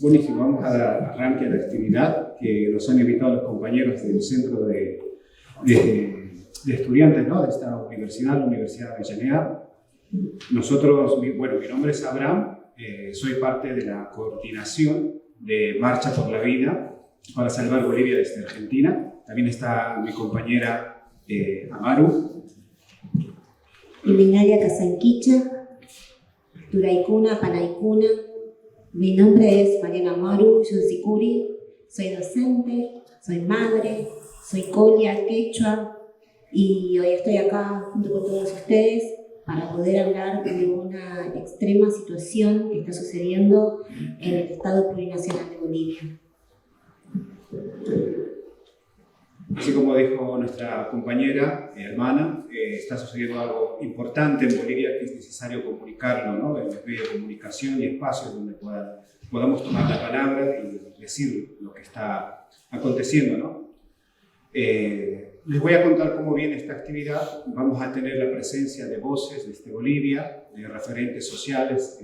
Buenísimo, vamos a dar arranque a la actividad que nos han invitado los compañeros del Centro de Estudiantes, ¿no?, de esta universidad, la Universidad de Avellaneda. Nosotros, mi nombre es Abraham, soy parte de la coordinación de Marcha por la Vida para Salvar Bolivia desde Argentina. También está mi compañera Amaru. Iminaria Casanquicha, Turaikuna, Panaikuna. Mi nombre es Mariana Amaru Yunsicuri, soy docente, soy madre, soy colia, quechua, y hoy estoy acá junto con todos ustedes para poder hablar de una extrema situación que está sucediendo en el Estado Plurinacional de Bolivia. Así como dijo nuestra compañera, hermana, está sucediendo algo importante en Bolivia que es necesario comunicarlo, ¿no?, en los medios de comunicación y espacios donde podamos tomar la palabra y decir lo que está aconteciendo, ¿no? Les voy a contar cómo viene esta actividad. Vamos a tener la presencia de voces desde Bolivia, de referentes sociales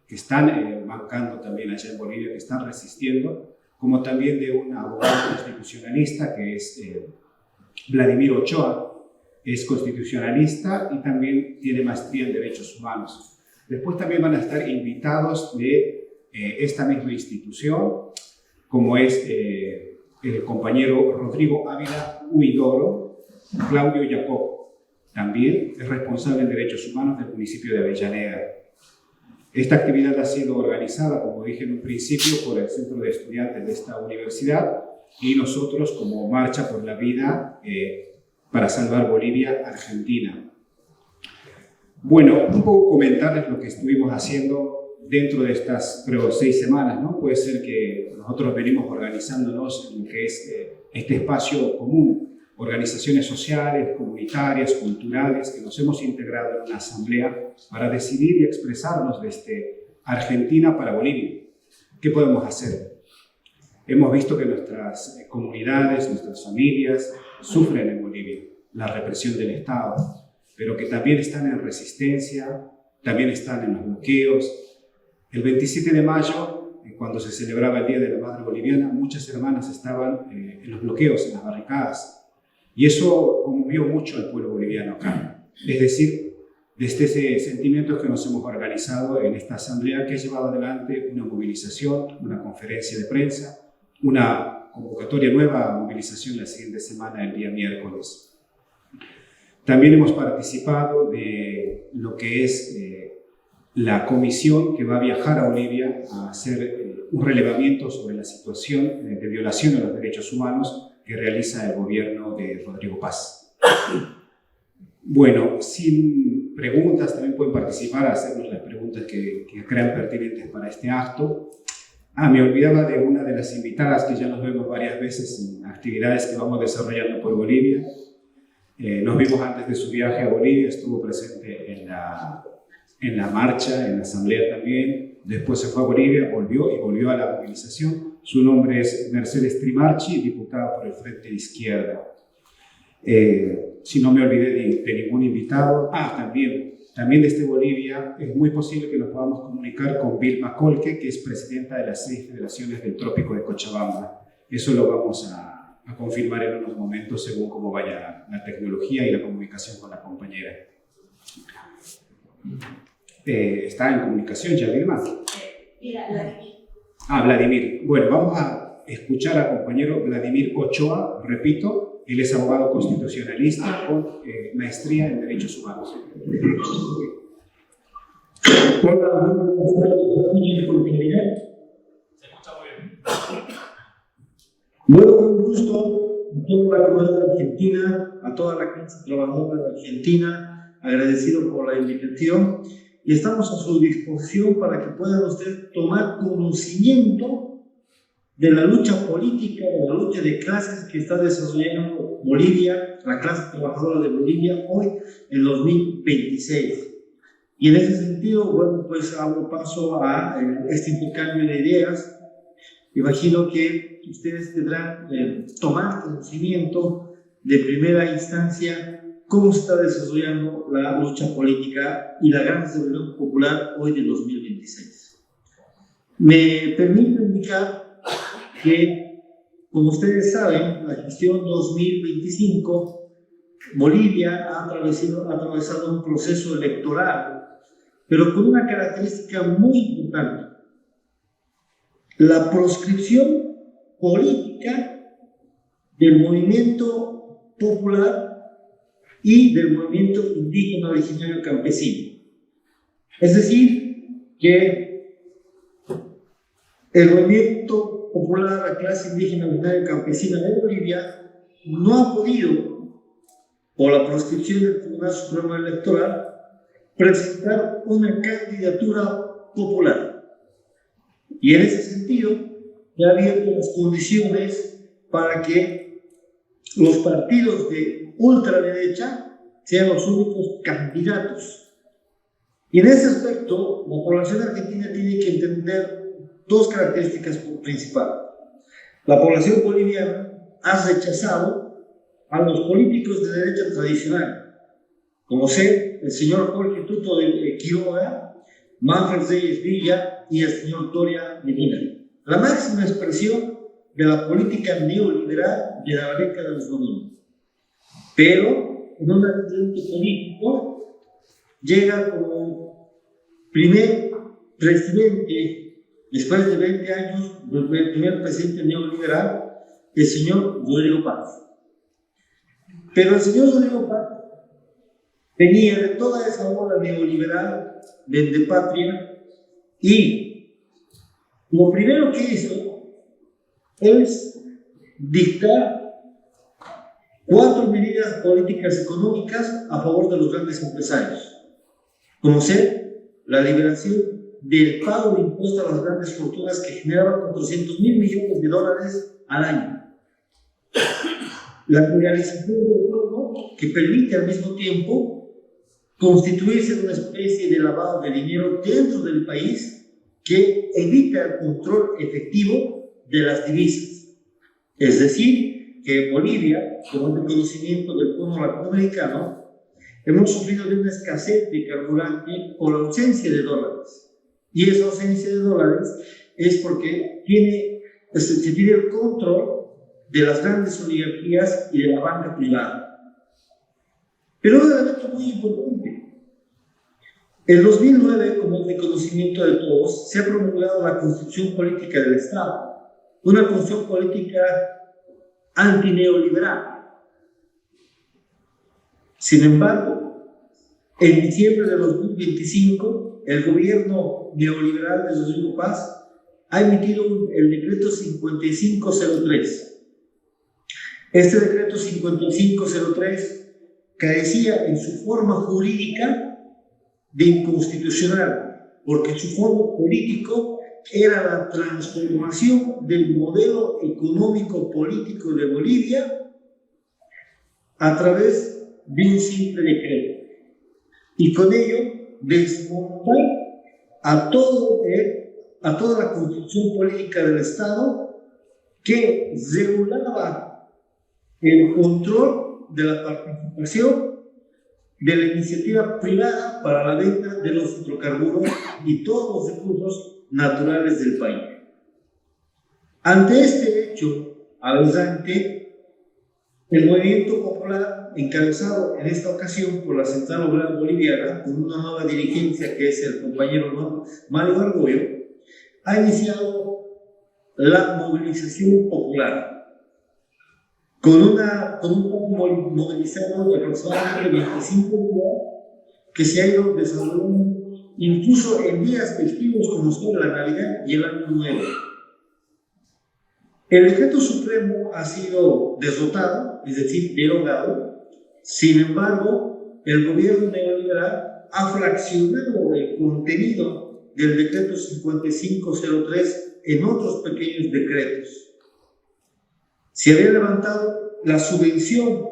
que están bancando también allá en Bolivia, que están resistiendo, como también de un abogado constitucionalista que es Vladimir Ochoa, es constitucionalista y también tiene maestría en Derechos Humanos. Después también van a estar invitados de esta misma institución, como es el compañero Rodrigo Ávila Huidoro, Claudio Jacob, también es responsable en Derechos Humanos del municipio de Avellaneda. Esta actividad ha sido organizada, como dije en un principio, por el Centro de Estudiantes de esta universidad y nosotros como Marcha por la Vida para Salvar Bolivia, Argentina. Bueno, un poco comentarles lo que estuvimos haciendo dentro de estas 6 semanas, ¿no? Puede ser que nosotros venimos organizándonos en lo que es este espacio común, organizaciones sociales, comunitarias, culturales, que nos hemos integrado en una asamblea para decidir y expresarnos desde Argentina para Bolivia. ¿Qué podemos hacer? Hemos visto que nuestras comunidades, nuestras familias sufren en Bolivia la represión del Estado, pero que también están en resistencia, también están en los bloqueos. El 27 de mayo, cuando se celebraba el Día de la Madre Boliviana, muchas hermanas estaban en los bloqueos, en las barricadas. Y eso conmovió mucho al pueblo boliviano acá. Es decir, desde ese sentimiento es que nos hemos organizado en esta asamblea que ha llevado adelante una movilización, una conferencia de prensa, una convocatoria nueva movilización la siguiente semana, el día miércoles. También hemos participado de lo que es la comisión que va a viajar a Bolivia a hacer un relevamiento sobre la situación de violación de los derechos humanos que realiza el gobierno de Rodrigo Paz. Bueno, sin preguntas, también pueden participar, hacernos las preguntas que crean pertinentes para este acto. Me olvidaba de una de las invitadas que ya nos vemos varias veces en actividades que vamos desarrollando por Bolivia. Nos vimos antes de su viaje a Bolivia, estuvo presente en la marcha, en la asamblea también. Después se fue a Bolivia, volvió a la movilización. Su nombre es Mercedes Trimarchi, diputada por el Frente de Izquierda. Si no me olvidé de ningún invitado. También desde Bolivia es muy posible que nos podamos comunicar con Vilma Colque, que es presidenta de las 6 federaciones del Trópico de Cochabamba. Eso lo vamos a confirmar en unos momentos según cómo vaya la tecnología y la comunicación con la compañera. ¿Está en comunicación ya, Vilma? Vladimir. Vladimir. Bueno, vamos a escuchar al compañero Vladimir Ochoa, repito, él es abogado constitucionalista con maestría en Derechos Humanos. Hola, ¿me escucha bien? Se escucha muy bien. Bueno, un gusto a toda la comunidad argentina, a toda la clase trabajadora de Argentina, agradecido por la invitación. Y estamos a su disposición para que puedan ustedes tomar conocimiento de la lucha política, de la lucha de clases que está desarrollando Bolivia, la clase trabajadora de Bolivia hoy en 2026. Y en ese sentido, bueno, pues abro paso a este intercambio de ideas. Imagino que ustedes tendrán tomar conocimiento de primera instancia cómo se está desarrollando la lucha política y la gran rebelión popular hoy de 2026. Me permito indicar que, como ustedes saben, la gestión 2025, Bolivia ha atravesado un proceso electoral, pero con una característica muy importante: la proscripción política del movimiento popular y del movimiento indígena originario campesino. Es decir, que el movimiento popular, la clase indígena originaria campesina de Bolivia, no ha podido, por la proscripción del Tribunal Supremo Electoral, presentar una candidatura popular. Y en ese sentido, ya ha abierto las condiciones para que los partidos de ultraderecha sean los únicos candidatos. Y en ese aspecto, la población argentina tiene que entender dos características principales. La población boliviana ha rechazado a los políticos de derecha tradicional, como el señor Jorge Tuto de Quiroga, Manfred Reyes Villa y el señor Doria Medina, la máxima expresión de la política neoliberal de la década de los 90. Pero en un accidente político llega como primer presidente, después de 20 años, el primer presidente neoliberal, el señor Rodrigo Paz. Pero el señor Rodrigo Paz venía de toda esa ola neoliberal, de patria, y lo primero que hizo es dictar 4 medidas políticas económicas a favor de los grandes empresarios, como la liberación del pago de impuestos a las grandes fortunas, que generaba 400.000 millones de dólares al año, la legalización del oro, que permite al mismo tiempo constituirse en una especie de lavado de dinero dentro del país que evita el control efectivo de las divisas. Es decir, que en Bolivia, con un reconocimiento del pueblo latinoamericano, hemos sufrido de una escasez de carburante por la ausencia de dólares. Y esa ausencia de dólares es porque se tiene el control de las grandes oligarquías y de la banca privada. Pero un elemento muy importante: en 2009, como es de conocimiento de todos, se ha promulgado la Constitución Política del Estado, una constitución política antineoliberal. Sin embargo, en diciembre de 2025, el gobierno neoliberal de Rodrigo Paz ha emitido el decreto 5503. Este decreto 5503 carecía en su forma jurídica de inconstitucional, porque su forma político era la transformación del modelo económico político de Bolivia a través de un simple decreto, y con ello desmontar a toda la constitución política del Estado que regulaba el control de la participación de la iniciativa privada para la venta de los hidrocarburos y todos los recursos naturales del país. Ante este hecho aberrante, el movimiento popular, encabezado en esta ocasión por la Central Obrera Boliviana, con una nueva dirigencia que es el compañero Mario Argoyo, ha iniciado la movilización popular, con un grupo movilizado de aproximadamente 25 días, que se ha ido desarrollando incluso en días festivos como son la Navidad y el Año Nuevo. El decreto supremo ha sido derrotado, es decir, derogado. Sin embargo, el gobierno neoliberal ha fraccionado el contenido del decreto 5503 en otros pequeños decretos. Se había levantado la subvención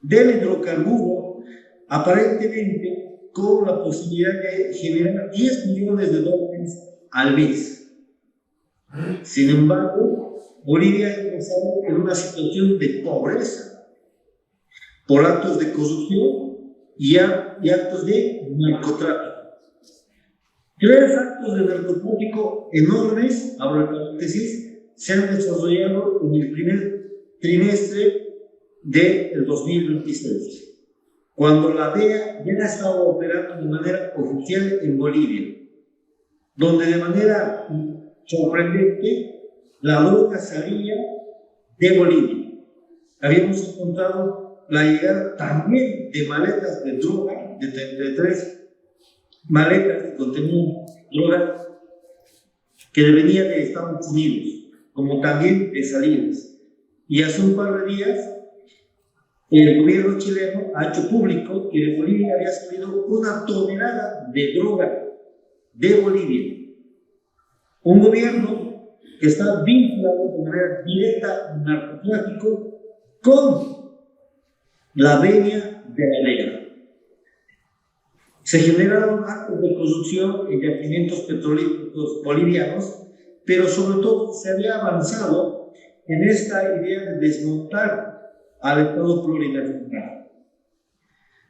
del hidrocarburo, aparentemente con la posibilidad de generar 10 millones de dólares al mes. Sin embargo, Bolivia ha ingresado en una situación de pobreza por actos de corrupción y actos de narcotráfico. 3 actos de narcotráfico enormes, abro el paréntesis, se han desarrollado en el primer trimestre del 2026, cuando la DEA ya estaba operando de manera oficial en Bolivia, donde de manera sorprendente la droga salía de Bolivia. Habíamos encontrado la llegada también de maletas de droga, de 33 maletas que contenían droga que venía de Estados Unidos, como también de salidas. Y hace un par de días, el gobierno chileno ha hecho público que de Bolivia había salido 1 tonelada de droga de Bolivia. Un gobierno que está vinculado de manera directa al narcotráfico con la venia de la negra. Se generaron actos de corrupción en yacimientos petrolíferos bolivianos, pero sobre todo se había avanzado en esta idea de desmontar al Estado plurinacional,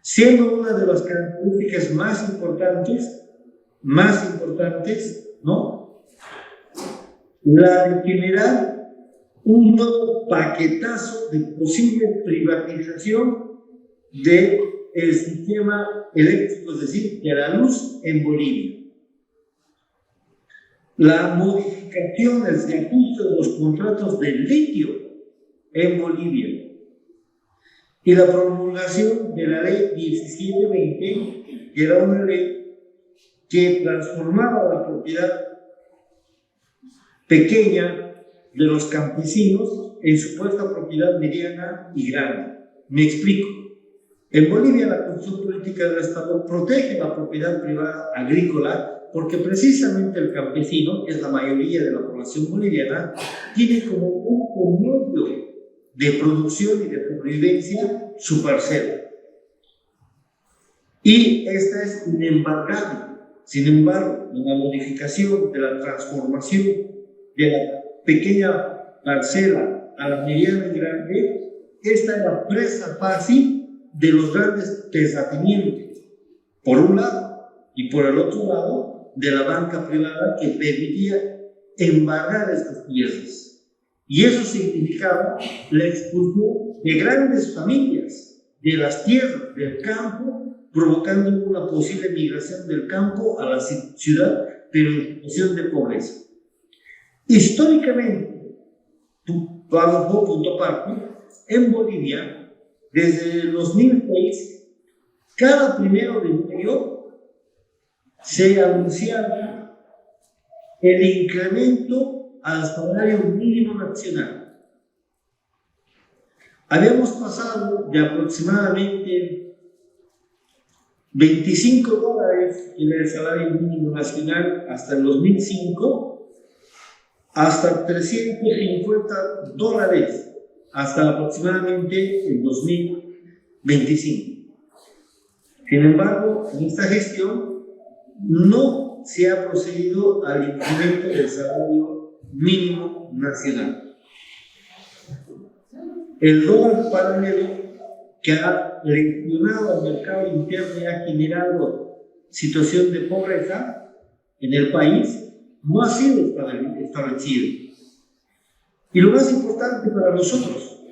siendo una de las características más importantes, ¿no?, la de generar un nuevo paquetazo de posible privatización del sistema eléctrico, es decir, de la luz en Bolivia. La modificación, el ajuste de los contratos de litio en Bolivia y la promulgación de la ley 1720, que era una ley que transformaba la propiedad pequeña de los campesinos en supuesta propiedad mediana y grande. Me explico. En Bolivia la Constitución Política del Estado protege la propiedad privada agrícola porque precisamente el campesino, que es la mayoría de la población boliviana, tiene como un medio de producción y de sobrevivencia su parcela. Y esta es inembargable. Sin embargo, en la modificación de la transformación de la pequeña parcela a la mediana y grande, esta es la presa fácil de los grandes terratenientes, por un lado, y por el otro lado, de la banca privada que permitía embargar estas tierras. Y eso significaba la expulsión de grandes familias de las tierras del campo, provocando una posible migración del campo a la ciudad, pero en situación de pobreza. Históricamente, punto aparte, en Bolivia, desde el 2006, cada 1 de mayo se anunciaba el incremento al salario mínimo nacional. Habíamos pasado de aproximadamente $25 en el salario mínimo nacional hasta el 2005, hasta $350 hasta aproximadamente el 2025. Sin embargo, en esta gestión no se ha procedido al incremento del salario mínimo nacional. El dólar paralelo, que ha lesionado al mercado interno y ha generado situación de pobreza en el país, no ha sido establecido. Y lo más importante para nosotros,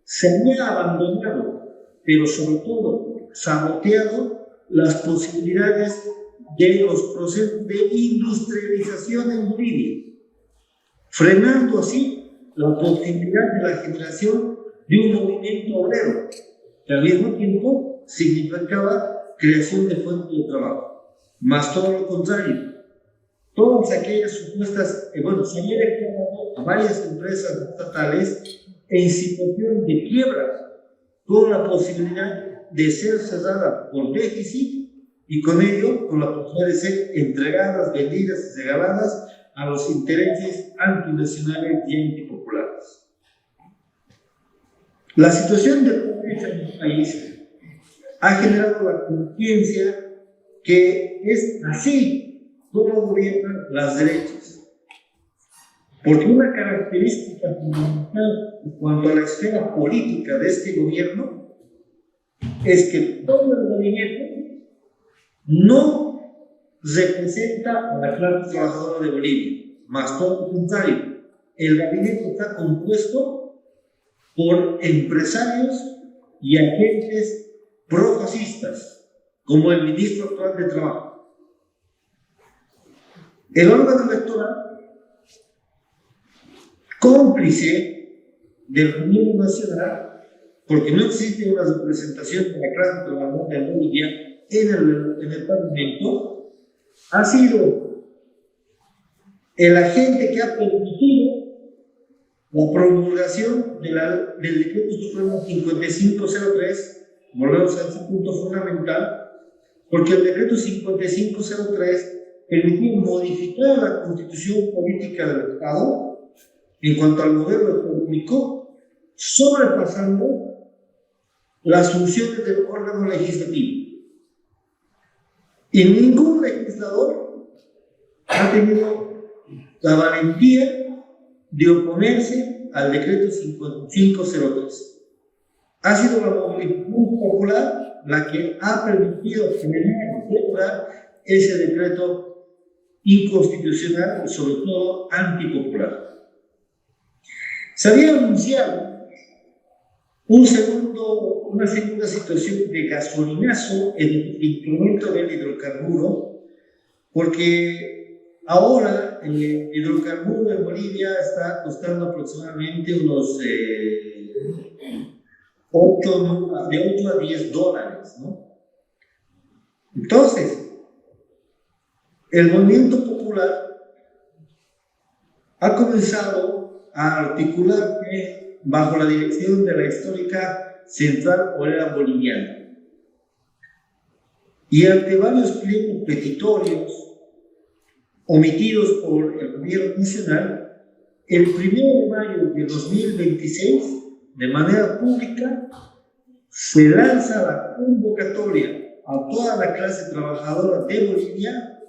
se había abandonado, pero sobre todo saboteado las posibilidades de los procesos de industrialización en Bolivia, frenando así la posibilidad de la generación de un movimiento obrero, que al mismo tiempo significaba creación de fuentes de trabajo. Más todo lo contrario, todas aquellas supuestas, se había declarado a varias empresas estatales en situación de quiebra, con la posibilidad de ser cerradas por déficit y con ello con la posibilidad de ser entregadas, vendidas y regaladas a los intereses antinacionales y antipopulares. La situación de pobreza en el país ha generado la conciencia que es así como gobiernan las derechas. Porque una característica fundamental en cuanto a la esfera política de este gobierno es que todo el gobierno no representa a la clase trabajadora de Bolivia, más todo lo contrario. El gabinete está compuesto por empresarios y agentes profascistas, como el ministro actual de Trabajo. El órgano electoral, cómplice del gobierno nacional, porque no existe una representación de la clase trabajadora de Bolivia en el Parlamento, ha sido el agente que ha permitido la promulgación del Decreto Supremo 5503. Volvemos a ese punto fundamental, porque el Decreto 5503 permitió modificar la Constitución Política del Estado en cuanto al modelo económico, sobrepasando las funciones del órgano legislativo. Y ningún legislador ha tenido la valentía de oponerse al decreto 5503. Ha sido la movilización popular la que ha permitido generar ese decreto inconstitucional y sobre todo antipopular. Se había anunciado una segunda situación de gasolinazo en el incremento del hidrocarburo, porque ahora el hidrocarburo en Bolivia está costando aproximadamente unos de 8 a $10, ¿no? Entonces, el movimiento popular ha comenzado a articularse bajo la dirección de la histórica Central Obrera Boliviana. Y ante varios pliegos petitorios omitidos por el gobierno nacional, el 1 de mayo de 2026, de manera pública, se lanza la convocatoria a toda la clase trabajadora de Bolivia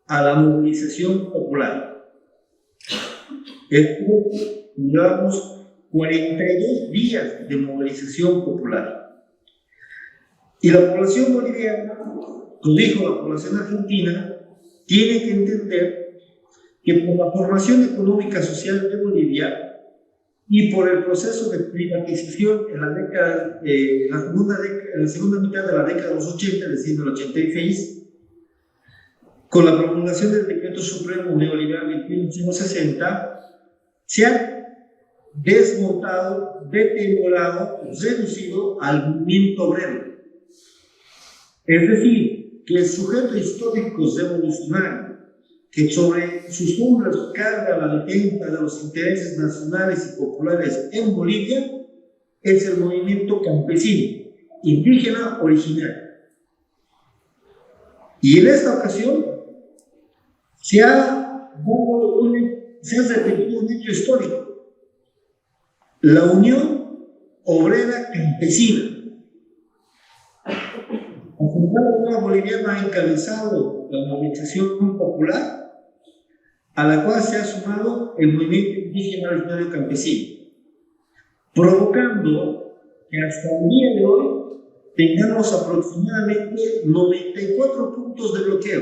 a la movilización popular. Llevamos 42 días de movilización popular. Y la población boliviana, como dijo la población argentina, tiene que entender que por la formación económica social de Bolivia y por el proceso de privatización en la segunda mitad de la década de los 80, es decir, del 86, con la promulgación del Decreto Supremo Neoliberal 2160, se ha desmontado, deteriorado, reducido al movimiento obrero. Es decir, que el sujeto histórico revolucionario que sobre sus hombros carga la defensa de los intereses nacionales y populares en Bolivia es el movimiento campesino, indígena original. Y en esta ocasión se ha repetido un hecho histórico: la Unión Obrera Campesina. La Central Obrera Boliviana ha encabezado la movilización popular, a la cual se ha sumado el movimiento indígena originario campesino, provocando que hasta el día de hoy tengamos aproximadamente 94 puntos de bloqueo,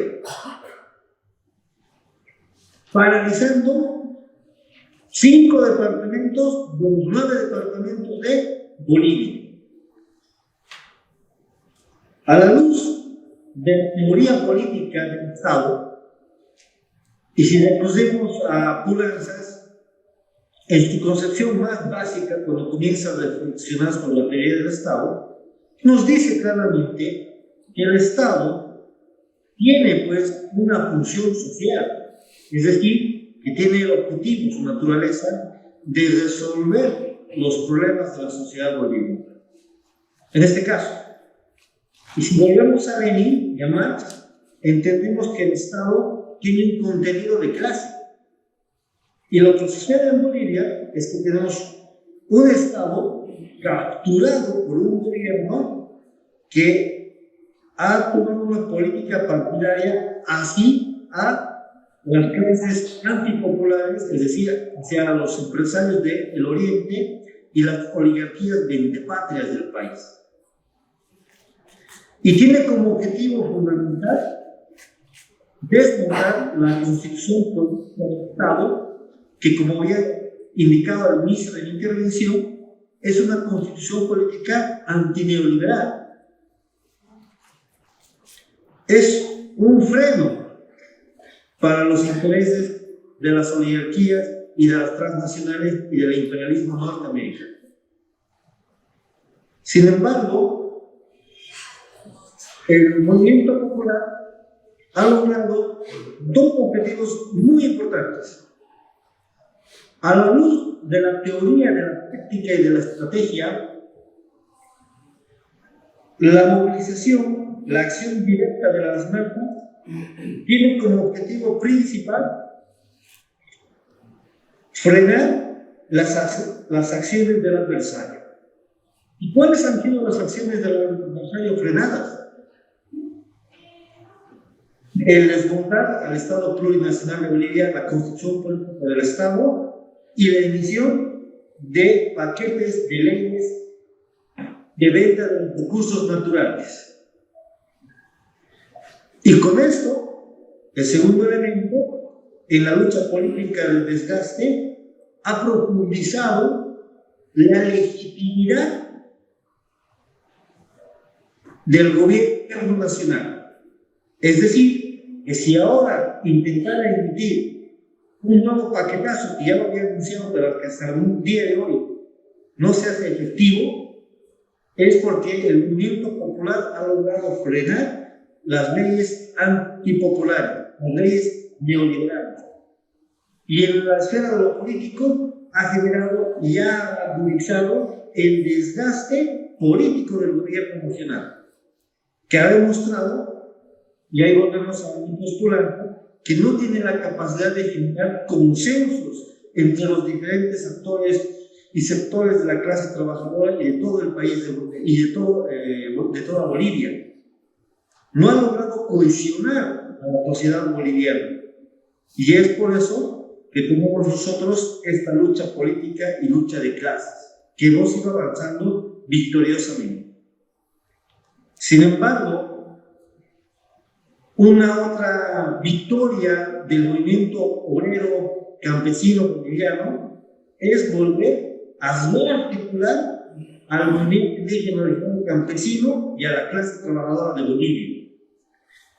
paralizando 5 departamentos de los 9 departamentos de Bolivia. A la luz de la teoría política del Estado, y si recurrimos a Pulanzas, en su concepción más básica, cuando comienza a reflexionar sobre la teoría del Estado, nos dice claramente que el Estado tiene pues una función social, es decir, que tiene el objetivo, su naturaleza, de resolver los problemas de la sociedad boliviana. En este caso, y si volvemos a Lenin y a Marx, entendemos que el Estado tiene un contenido de clase. Y lo que sucede en Bolivia es que tenemos un Estado capturado por un gobierno que ha tomado una política partidaria hacia las clases antipopulares, es decir, hacia los empresarios del Oriente y las oligarquías vendepatrias del país. Y tiene como objetivo fundamental desmontar la constitución política del Estado, que como había indicado al inicio de mi intervención, es una constitución política antineoliberal. Es un freno para los intereses de las oligarquías y de las transnacionales y del imperialismo norteamericano. Sin embargo, el movimiento popular ha logrado dos objetivos muy importantes. A la luz de la teoría, de la táctica y de la estrategia, la movilización, la acción directa de las masas tiene como objetivo principal frenar las acciones del adversario. ¿Y cuáles han sido las acciones del adversario frenadas? El desmontar al Estado plurinacional de Bolivia, la constitución política del Estado y la emisión de paquetes de leyes de venta de recursos naturales. Y con esto, el segundo elemento, en la lucha política del desgaste, ha profundizado la legitimidad del gobierno nacional. Es decir, que si ahora intentara emitir un nuevo paquetazo, que ya lo había anunciado, pero que hasta un día de hoy no se hace efectivo, es porque el movimiento popular ha logrado frenar las leyes antipopulares, las leyes neoliberales. Y en la esfera de lo político ha generado y ha agudizado el desgaste político del gobierno nacional, que ha demostrado, y ahí volvemos a un postulante, que no tiene la capacidad de generar consensos entre los diferentes actores y sectores de la clase trabajadora y de todo el país y de toda Bolivia. No ha logrado cohesionar a la sociedad boliviana. Y es por eso que tenemos nosotros esta lucha política y lucha de clases, que hemos ido avanzando victoriosamente. Sin embargo, una otra victoria del movimiento obrero campesino boliviano es volver a articular al movimiento indígena campesino y a la clase trabajadora de Bolivia.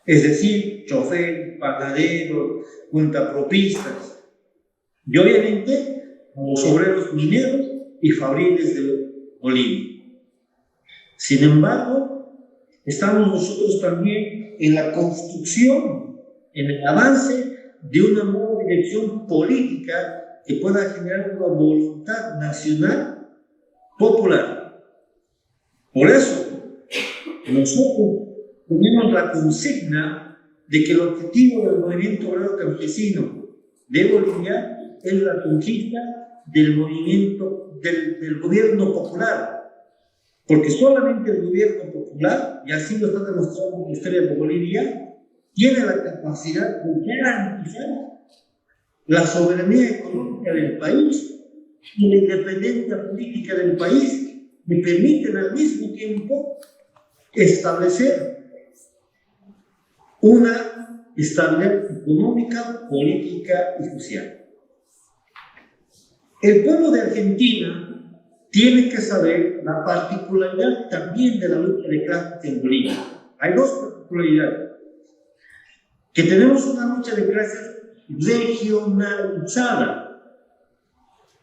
Es decir, chofer, panadero, cuentapropistas y obviamente los obreros mineros y fabriles de Bolivia. Sin embargo, estamos nosotros también en la construcción, en el avance de una nueva dirección política que pueda generar una voluntad nacional popular. Por eso, nosotros tenemos la consigna de que el objetivo del movimiento obrero campesino de Bolivia es la conquista del movimiento del gobierno popular. Porque solamente el gobierno popular, y así lo está demostrando en la historia de Bolivia, tiene la capacidad de garantizar la soberanía económica del país y la independencia política del país, que permiten al mismo tiempo establecer una estabilidad económica, política y social. El pueblo de Argentina tiene que saber la particularidad también de la lucha de clases en Bolivia. Hay dos particularidades. Que tenemos una lucha de clases regionalizada.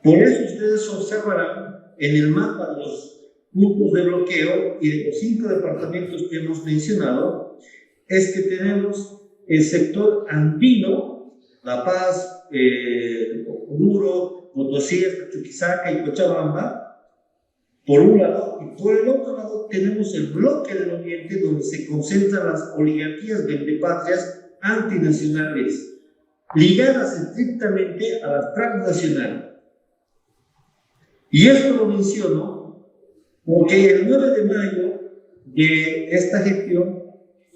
Por eso ustedes observarán en el mapa de los puntos de bloqueo y de los 5 departamentos que hemos mencionado, es que tenemos el sector andino, La Paz, Oruro, Potosí, Chuquisaca y Cochabamba, por un lado, y por el otro lado tenemos el bloque del oriente, donde se concentran las oligarquías vendepatrias antinacionales, ligadas estrictamente a las transnacionales. Y esto lo menciono porque el 9 de mayo de esta gestión,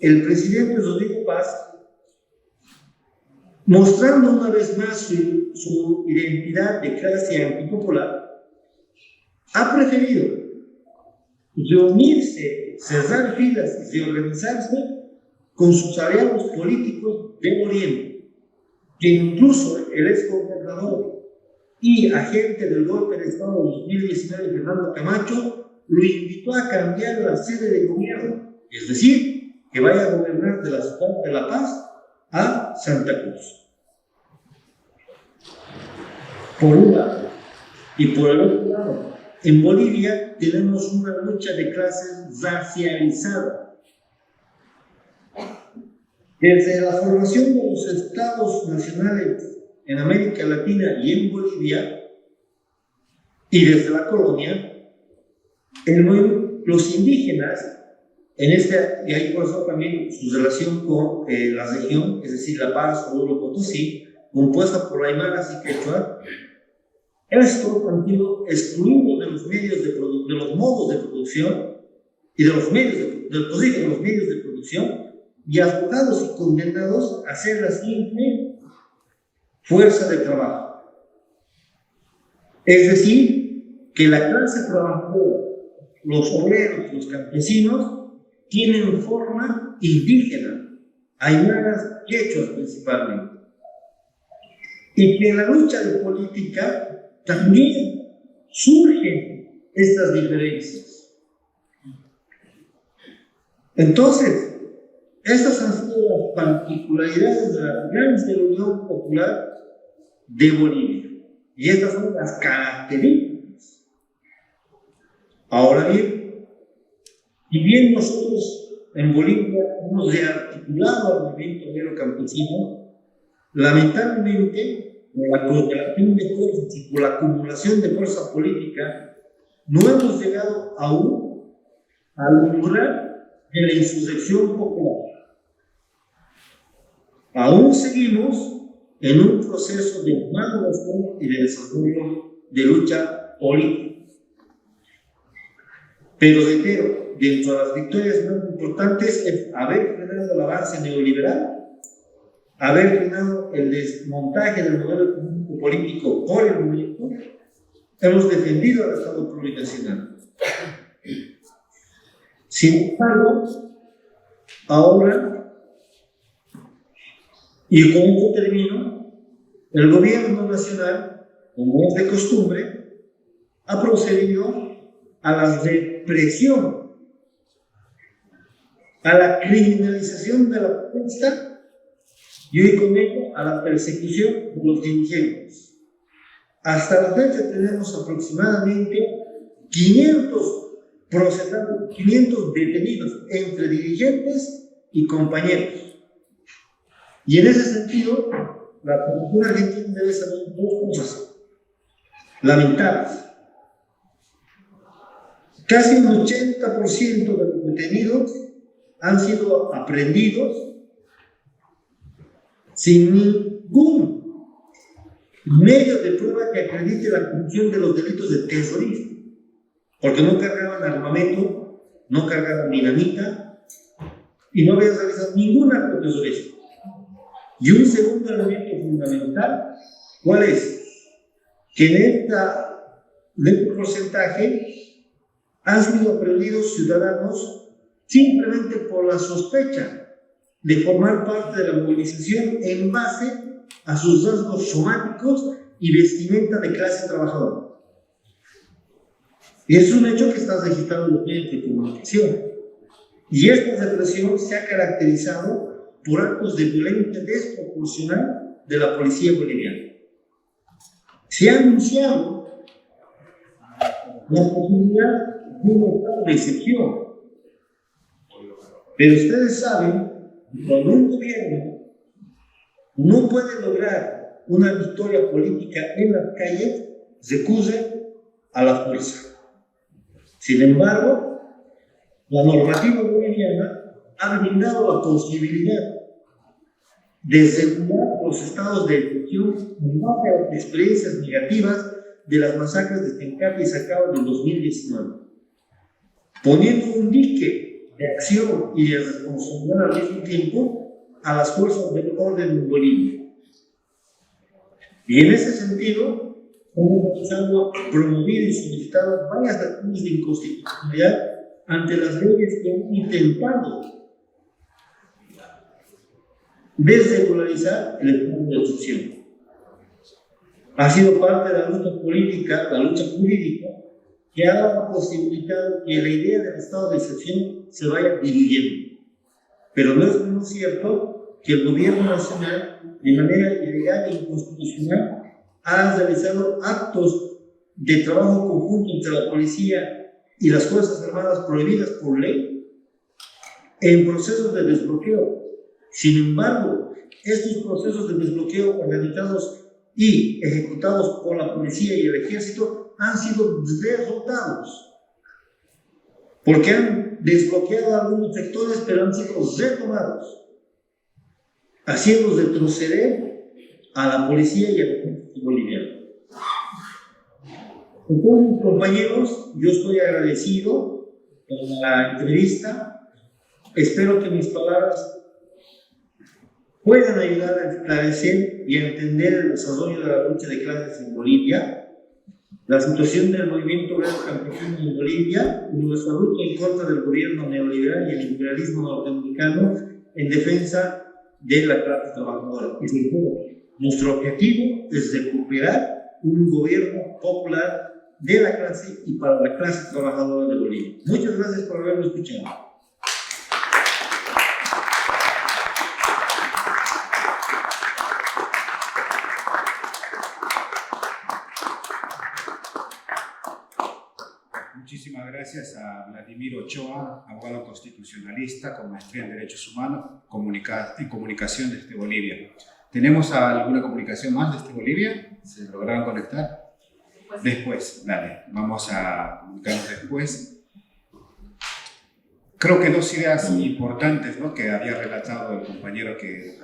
el presidente Rodrigo Paz, mostrando una vez más su identidad de clase antipopular, ha preferido reunirse, cerrar filas y reorganizarse con sus aliados políticos del Oriente, que incluso el exgobernador y agente del golpe de Estado de 2019, Fernando Camacho, lo invitó a cambiar la sede de gobierno, es decir, que vaya a gobernar de la ciudad de La Paz a Santa Cruz. Por un lado. Y por el otro lado, en Bolivia tenemos una lucha de clases racializada. Desde la formación de los estados nacionales en América Latina y en Bolivia, y desde la colonia, los indígenas, y ahí por eso también su relación con la región, es decir, La Paz, Oruro, Potosí, compuesta por aymaras y quechua, estos han sido excluidos de los medios de los modos de producción y de los medios de producción, y abocados y condenados a ser la simple fuerza de trabajo. Es decir, que la clase trabajadora, los obreros, los campesinos, tienen forma indígena, aymaras, quechuas principalmente. Y que en la lucha de política también surgen estas diferencias. Entonces, estas han sido las particularidades de la Unión Popular de Bolivia. Y estas son las características. Ahora bien, si bien nosotros en Bolivia hemos rearticulado al movimiento obrero campesino, lamentablemente, por la correlación de fuerzas y por la acumulación de fuerza política, no hemos llegado aún al umbral de la insurrección popular. Aún seguimos en un proceso de maduración y de desarrollo de lucha política. Pero reitero, dentro de las victorias más importantes es haber frenado el avance neoliberal, haber frenado el desmontaje del modelo económico político por el movimiento, hemos defendido al Estado plurinacional. Sin embargo, ahora, y con esto termino, el gobierno nacional, como es de costumbre, ha procedido a la represión, a la criminalización de la protesta y hoy con ello a la persecución de los dirigentes. Hasta la fecha tenemos aproximadamente 500 procesados, 500 detenidos entre dirigentes y compañeros. Y en ese sentido, la Policía Argentina debe saber dos cosas lamentables. Casi un 80% de los detenidos han sido aprehendidos sin ningún medio de prueba que acredite la comisión de los delitos de terrorismo, porque no cargaban armamento, no cargaban dinamita y no habían realizado ningún acto terrorista. Y un segundo elemento fundamental, ¿cuál es? Que en este porcentaje han sido aprehendidos ciudadanos simplemente por la sospecha de formar parte de la movilización en base a sus rasgos somáticos y vestimenta de clase trabajadora. Y es un hecho que está registrado en los medios de comunicación. Y esta represión se ha caracterizado por actos de violencia desproporcional de la policía boliviana. Se ha anunciado la posibilidad de un estado de excepción. Pero ustedes saben que cuando un gobierno no puede lograr una victoria política en las calles, recurre a la fuerza. Sin embargo, la normativa boliviana ha brindado la posibilidad de regular los estados de excepción en base a las experiencias negativas de las masacres de Tencate y Sacao del 2019, poniendo un dique de acción y de responsabilidad al mismo tiempo a las fuerzas del orden en Bolivia. Y en ese sentido, hemos realizado, promovido y solicitado varias acciones de inconstitucionalidad ante las leyes que han intentado desregularizar el estado de excepción. Ha sido parte de la lucha política, la lucha jurídica, que ha posibilitado que la idea del estado de excepción se vaya diluyendo. Pero no es menos cierto que el gobierno nacional, de manera ilegal e inconstitucional, ha realizado actos de trabajo conjunto entre la policía y las Fuerzas Armadas prohibidas por ley en procesos de desbloqueo. Sin embargo, estos procesos de desbloqueo organizados y ejecutados por la policía y el ejército han sido derrotados, porque han desbloqueado algunos sectores, pero han sido retomados, haciendo retroceder a la policía y al ejército boliviano. Con todos mis compañeros, yo estoy agradecido por la entrevista. Espero que mis palabras puedan ayudar a esclarecer y a entender el desarrollo de la lucha de clases en Bolivia, la situación del movimiento obrero campesino en Bolivia y nuestra lucha en contra del gobierno neoliberal y el imperialismo norteamericano en defensa de la clase trabajadora. Y sin duda, nuestro objetivo es recuperar un gobierno popular de la clase y para la clase trabajadora de Bolivia. Muchas gracias por haberme escuchado. Muchísimas gracias a Vladimir Ochoa, abogado constitucionalista con maestría en Derechos Humanos en Comunicación desde Bolivia. ¿Tenemos alguna comunicación más desde Bolivia? ¿Se lograron conectar? Después, dale, vamos a comunicarnos después. Creo que dos ideas importantes, ¿no?, que había relatado el compañero que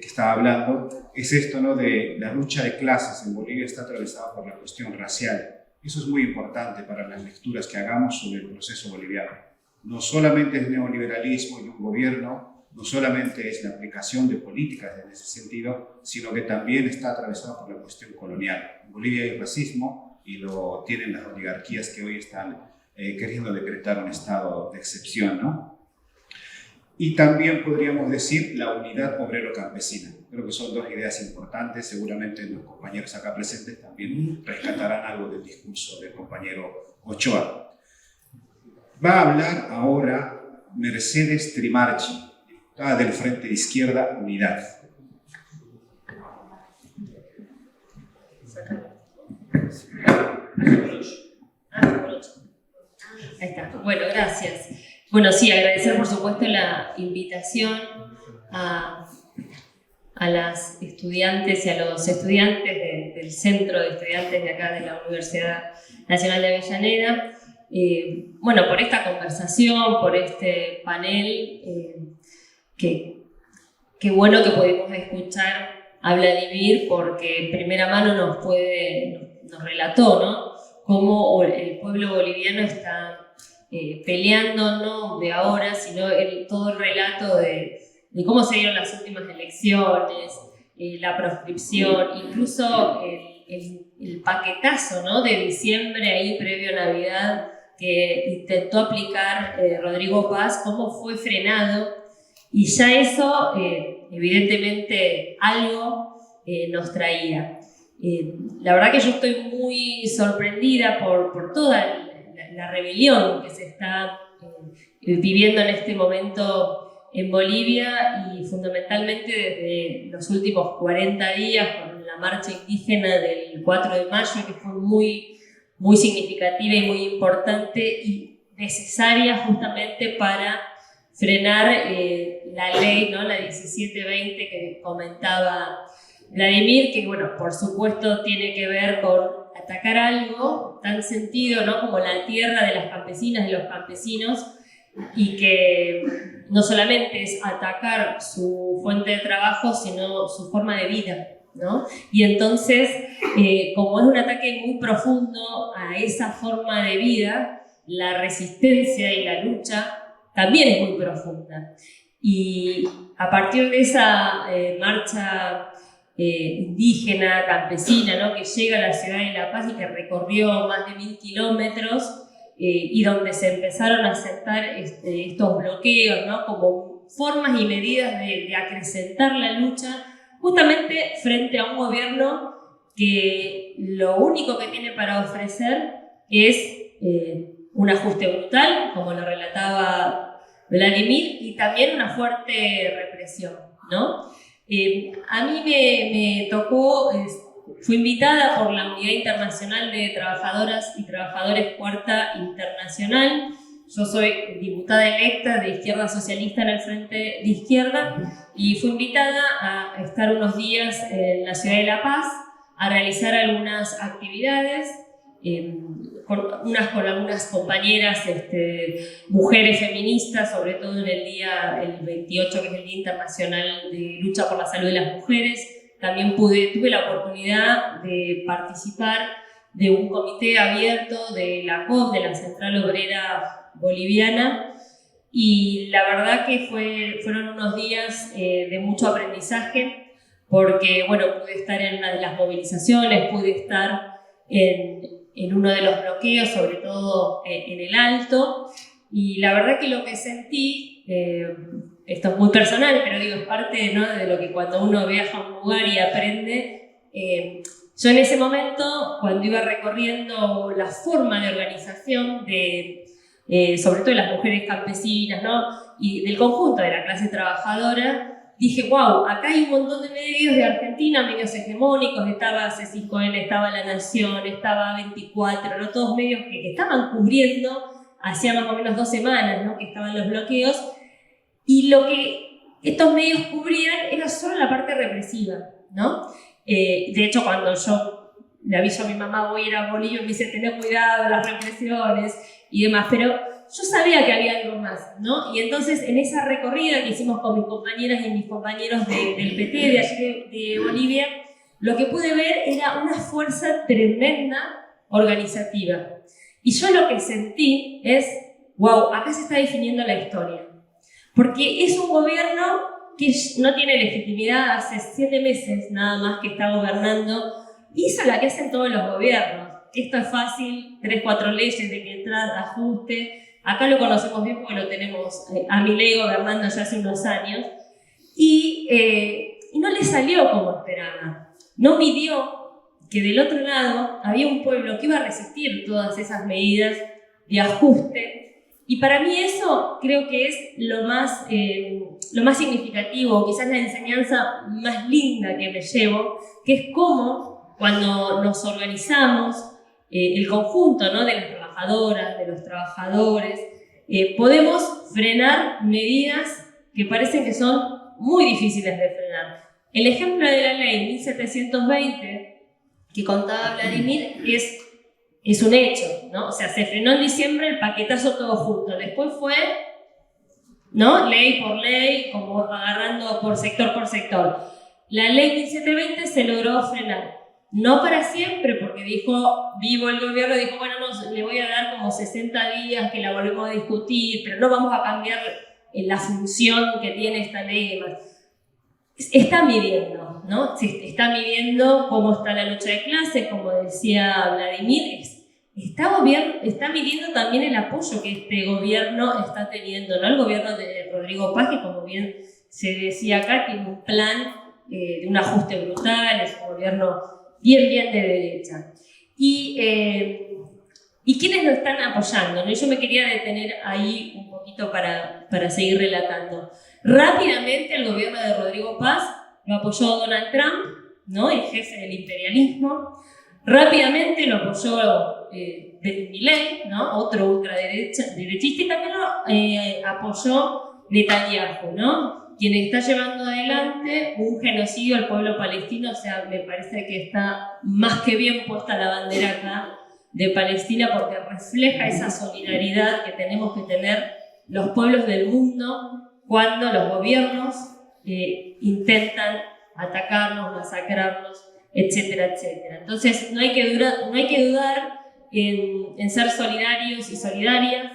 estaba hablando, es esto, ¿no?, de la lucha de clases en Bolivia está atravesada por la cuestión racial. Eso es muy importante para las lecturas que hagamos sobre el proceso boliviano. No solamente es neoliberalismo y un gobierno, no solamente es la aplicación de políticas en ese sentido, sino que también está atravesado por la cuestión colonial. En Bolivia hay racismo y lo tienen las oligarquías que hoy están queriendo decretar un estado de excepción, ¿no? Y también podríamos decir la unidad obrero-campesina. Creo que son dos ideas importantes. Seguramente los compañeros acá presentes también rescatarán algo del discurso del compañero Ochoa. Va a hablar ahora Mercedes Trimarchi, diputada del Frente de Izquierda Unidad. Ahí está. Bueno, gracias. Bueno, sí, agradecer por supuesto la invitación a las estudiantes y a los estudiantes del Centro de Estudiantes de acá de la Universidad Nacional de Avellaneda. Bueno, por esta conversación, por este panel, qué bueno que pudimos escuchar a Vladimir, porque en primera mano nos relató, ¿no?, cómo el pueblo boliviano está peleando, no de ahora, sino todo el relato de cómo se dieron las últimas elecciones, la proscripción, incluso el paquetazo, ¿no?, de diciembre ahí previo a Navidad que intentó aplicar Rodrigo Paz, cómo fue frenado, y ya eso evidentemente algo nos traía. La verdad que yo estoy muy sorprendida por toda la rebelión que se está viviendo en este momento en Bolivia, y fundamentalmente desde los últimos 40 días con la marcha indígena del 4 de mayo, que fue muy, muy significativa y muy importante y necesaria justamente para frenar la ley, ¿no?, la 1720 que comentaba Vladimir, que bueno, por supuesto tiene que ver con atacar algo tan sentido, ¿no?, como la tierra de las campesinas, de los campesinos, y que no solamente es atacar su fuente de trabajo, sino su forma de vida, ¿no? Y entonces, como es un ataque muy profundo a esa forma de vida, la resistencia y la lucha también es muy profunda. Y a partir de esa marcha indígena, campesina, ¿no?, que llega a la ciudad de La Paz y que recorrió más de 1000 kilómetros, y donde se empezaron a aceptar estos bloqueos, ¿no?, como formas y medidas de acrecentar la lucha, justamente frente a un gobierno que lo único que tiene para ofrecer es un ajuste brutal, como lo relataba Vladimir, y también una fuerte represión, ¿no? A mí me tocó, fui invitada por la Unidad Internacional de Trabajadoras y Trabajadores Cuarta Internacional. Yo soy diputada electa de Izquierda Socialista en el Frente de Izquierda y fui invitada a estar unos días en la ciudad de La Paz a realizar algunas actividades, con algunas compañeras, mujeres feministas, sobre todo en el 28, que es el Día Internacional de Lucha por la Salud de las Mujeres. También tuve la oportunidad de participar de un comité abierto de la COP, de la Central Obrera Boliviana, y la verdad que fueron unos días de mucho aprendizaje, porque bueno, pude estar en una de las movilizaciones, pude estar en uno de los bloqueos, sobre todo en el Alto, y la verdad que lo que sentí, esto es muy personal, pero digo, es parte, ¿no?, de lo que cuando uno viaja a un lugar y aprende. Yo en ese momento, cuando iba recorriendo la forma de organización sobre todo de las mujeres campesinas, ¿no?, y del conjunto de la clase trabajadora, dije, wow, acá hay un montón de medios de Argentina, medios hegemónicos, estaba C5N, estaba La Nación, estaba 24, ¿no?, todos medios que estaban cubriendo, hacía más o menos 2 semanas, ¿no?, que estaban los bloqueos, y lo que estos medios cubrían era solo la parte represiva, ¿no? De hecho, cuando yo le aviso a mi mamá, voy a ir a Bolivia, me dice, tené cuidado, las represiones y demás, pero yo sabía que había algo más, ¿no? Y entonces, en esa recorrida que hicimos con mis compañeras y mis compañeros del PT de allí de Bolivia, lo que pude ver era una fuerza tremenda organizativa. Y yo lo que sentí es, wow, acá se está definiendo la historia. Porque es un gobierno que no tiene legitimidad, hace 7 meses nada más que está gobernando, hizo la que hacen todos los gobiernos. Esto es fácil, 3, 4 leyes de que entra, ajuste. Acá lo conocemos bien porque lo tenemos a Milei gobernando ya hace unos años. Y no le salió como esperaba. No midió que del otro lado había un pueblo que iba a resistir todas esas medidas de ajuste. Y para mí eso creo que es lo más significativo, quizás la enseñanza más linda que me llevo, que es cómo cuando nos organizamos, el conjunto, ¿no?, de las trabajadoras, de los trabajadores, podemos frenar medidas que parecen que son muy difíciles de frenar. El ejemplo de la ley 1720 que contaba Vladimir es un hecho, ¿no? O sea, se frenó en diciembre el paquetazo todo junto. Después fue, ¿no?, ley por ley, como agarrando por sector. La ley 1720 se logró frenar. No para siempre, porque vivo el gobierno, dijo, bueno, no, le voy a dar como 60 días que la volvemos a discutir, pero no vamos a cambiar la función que tiene esta ley y demás. Está midiendo, ¿no? Está midiendo cómo está la lucha de clases, como decía Vladimir, está midiendo también el apoyo que este gobierno está teniendo, ¿no? El gobierno de Rodrigo Paz, que como bien se decía acá, tiene un plan de un ajuste brutal, es un gobierno bien de derecha. ¿Y quiénes lo están apoyando?, ¿no? Yo me quería detener ahí un poquito para seguir relatando. Rápidamente el gobierno de Rodrigo Paz lo apoyó Donald Trump, ¿no?, el jefe del imperialismo. Rápidamente lo apoyó Milei, ¿no?, otro ultraderechista, y también lo apoyó Netanyahu, ¿no?, quien está llevando adelante un genocidio al pueblo palestino. O sea, me parece que está más que bien puesta la bandera acá de Palestina, porque refleja esa solidaridad que tenemos que tener los pueblos del mundo cuando los gobiernos intentan atacarnos, masacrarnos, etcétera, etcétera. Entonces, no hay que dudar en ser solidarios y solidarias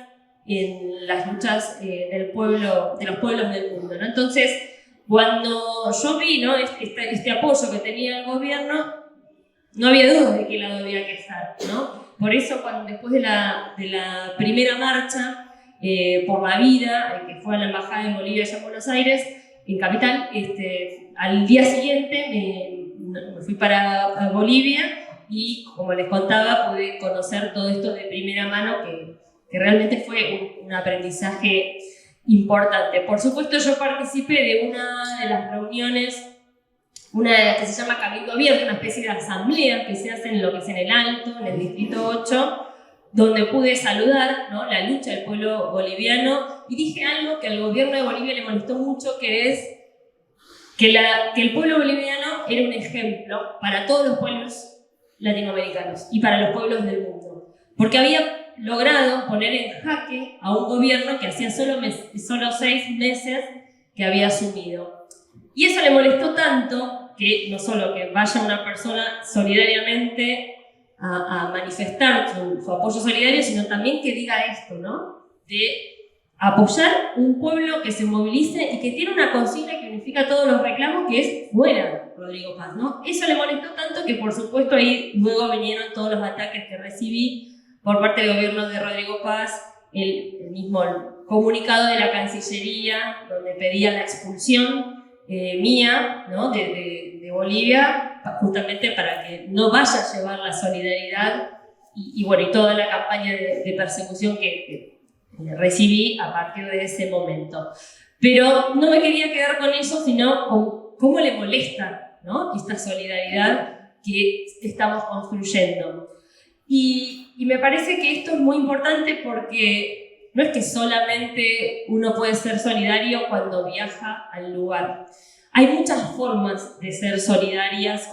en las luchas de los pueblos del mundo, ¿no? Entonces, cuando yo vi, ¿no?, este apoyo que tenía el gobierno, no había dudas de qué lado había que estar, ¿no? Por eso, después de la primera marcha, por la vida, que fue a la embajada de Bolivia allá en Buenos Aires, en Capital. Al día siguiente me fui para Bolivia y, como les contaba, pude conocer todo esto de primera mano, que realmente fue un aprendizaje importante. Por supuesto, yo participé de una de las reuniones, una que se llama Cabildo Abierto, una especie de asamblea que se hace en lo que es en el Alto, en el Distrito 8, donde pude saludar, ¿no?, la lucha del pueblo boliviano, y dije algo que al gobierno de Bolivia le molestó mucho, que es que el pueblo boliviano era un ejemplo para todos los pueblos latinoamericanos y para los pueblos del mundo, porque había logrado poner en jaque a un gobierno que hacía solo 6 meses que había asumido. Y eso le molestó tanto que no solo que vaya una persona solidariamente a manifestar su apoyo solidario, sino también que diga esto, ¿no?, de apoyar un pueblo que se movilice y que tiene una consigna que unifica todos los reclamos, que es fuera Rodrigo Paz, ¿no? Eso le molestó tanto que, por supuesto, ahí luego vinieron todos los ataques que recibí por parte del gobierno de Rodrigo Paz, el mismo comunicado de la Cancillería, donde pedía la expulsión mía, ¿no?, de Bolivia, justamente para que no vaya a llevar la solidaridad y toda la campaña de persecución que recibí a partir de ese momento. Pero no me quería quedar con eso, sino con cómo le molesta, ¿no?, esta solidaridad que estamos construyendo. Y me parece que esto es muy importante, porque no es que solamente uno puede ser solidario cuando viaja al lugar. Hay muchas formas de ser solidarias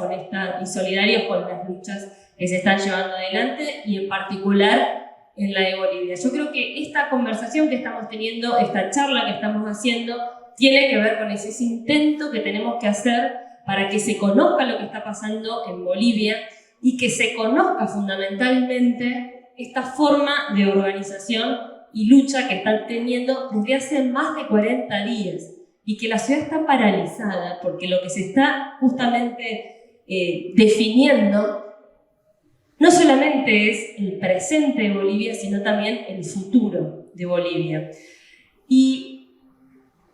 y solidarios con las luchas que se están llevando adelante, y en particular en la de Bolivia. Yo creo que esta conversación que estamos teniendo, esta charla que estamos haciendo, tiene que ver con ese intento que tenemos que hacer para que se conozca lo que está pasando en Bolivia y que se conozca fundamentalmente esta forma de organización y lucha que están teniendo desde hace más de 40 días y que la ciudad está paralizada, porque lo que se está justamente definiendo no solamente es el presente de Bolivia, sino también el futuro de Bolivia. Y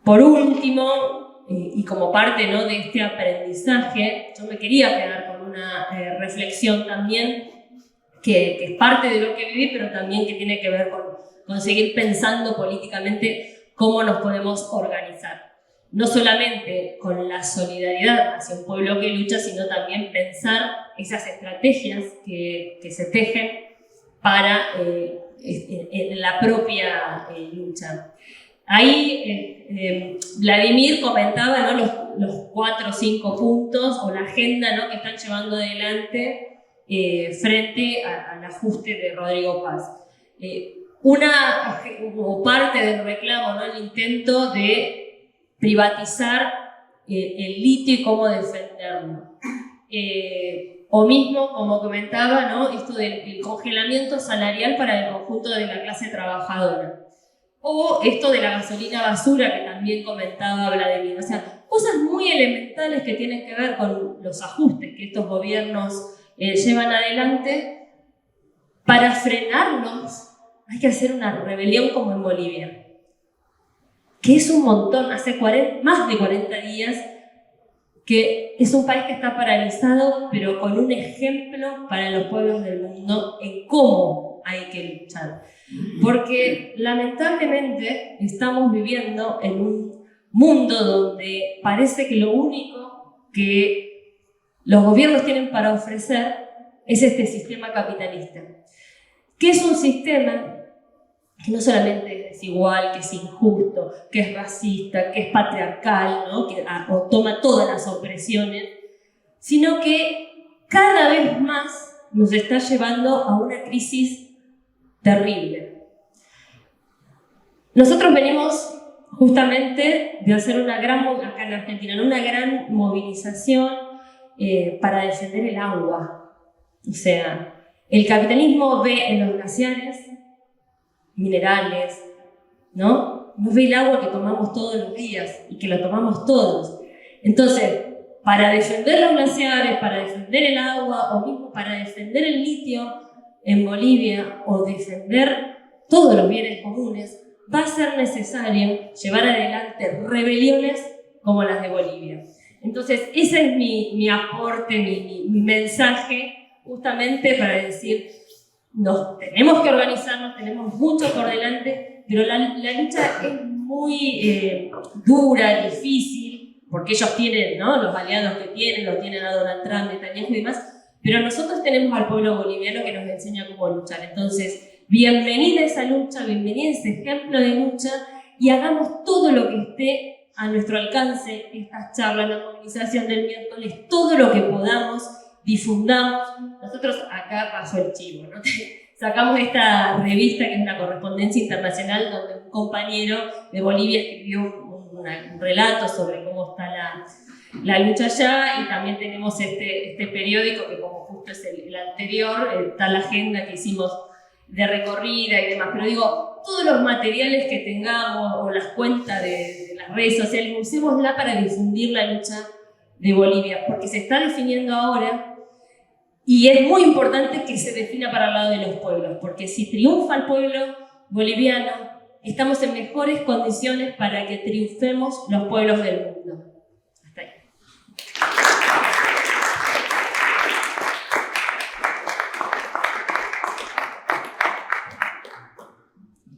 por último, y como parte, ¿no?, de este aprendizaje, yo me quería quedar con una reflexión también que es parte de lo que viví, pero también que tiene que ver con seguir pensando políticamente cómo nos podemos organizar. No solamente con la solidaridad hacia un pueblo que lucha, sino también pensar esas estrategias que se tejen para en la propia lucha. Ahí Vladimir comentaba, ¿no?, los 4 o 5 puntos o la agenda, ¿no?, que están llevando adelante frente al ajuste de Rodrigo Paz. Como parte del reclamo, ¿no?, el intento de privatizar el litio y cómo defenderlo. O mismo, como comentaba, ¿no?, esto del congelamiento salarial para el conjunto de la clase trabajadora. O esto de la gasolina basura, que también comentaba Vladimir. O sea, cosas muy elementales que tienen que ver con los ajustes que estos gobiernos llevan adelante. Para frenarlos hay que hacer una rebelión como en Bolivia, que es un montón, hace más de 40 días que es un país que está paralizado, pero con un ejemplo para los pueblos del mundo en cómo hay que luchar. Porque lamentablemente estamos viviendo en un mundo donde parece que lo único que los gobiernos tienen para ofrecer es este sistema capitalista, que es un sistema que no solamente es desigual, que es injusto, que es racista, que es patriarcal, ¿no?, que toma todas las opresiones, sino que cada vez más nos está llevando a una crisis terrible. Nosotros venimos justamente de hacer acá en Argentina, una gran movilización para defender el agua. O sea, el capitalismo ve en los glaciares minerales, ¿no? No ve el agua que tomamos todos los días y que lo tomamos todos. Entonces, para defender los glaciares, para defender el agua, o mismo para defender el litio en Bolivia, o defender todos los bienes comunes, va a ser necesario llevar adelante rebeliones como las de Bolivia. Entonces, ese es mi aporte, mi mensaje, justamente para decir, tenemos que organizarnos, tenemos mucho por delante, pero la lucha es muy dura, difícil, porque ellos tienen, ¿no?, los aliados que tienen, lo tienen a Donald Trump, Netanyahu y demás, pero nosotros tenemos al pueblo boliviano que nos enseña cómo luchar. Entonces, bienvenida esa lucha, bienvenida ese ejemplo de lucha, y hagamos todo lo que esté a nuestro alcance, estas charlas, la movilización del miércoles, todo lo que podamos, difundamos. Nosotros acá pasó el chivo, ¿no? Sacamos esta revista que es una correspondencia internacional donde un compañero de Bolivia escribió un relato sobre cómo está la lucha allá, y también tenemos este periódico que, como justo es el anterior, está la agenda que hicimos de recorrida y demás. Pero digo, todos los materiales que tengamos o las cuentas de las redes sociales, usémosla para difundir la lucha de Bolivia, porque se está definiendo ahora. Y es muy importante que se defina para el lado de los pueblos, porque si triunfa el pueblo boliviano, estamos en mejores condiciones para que triunfemos los pueblos del mundo. Hasta ahí.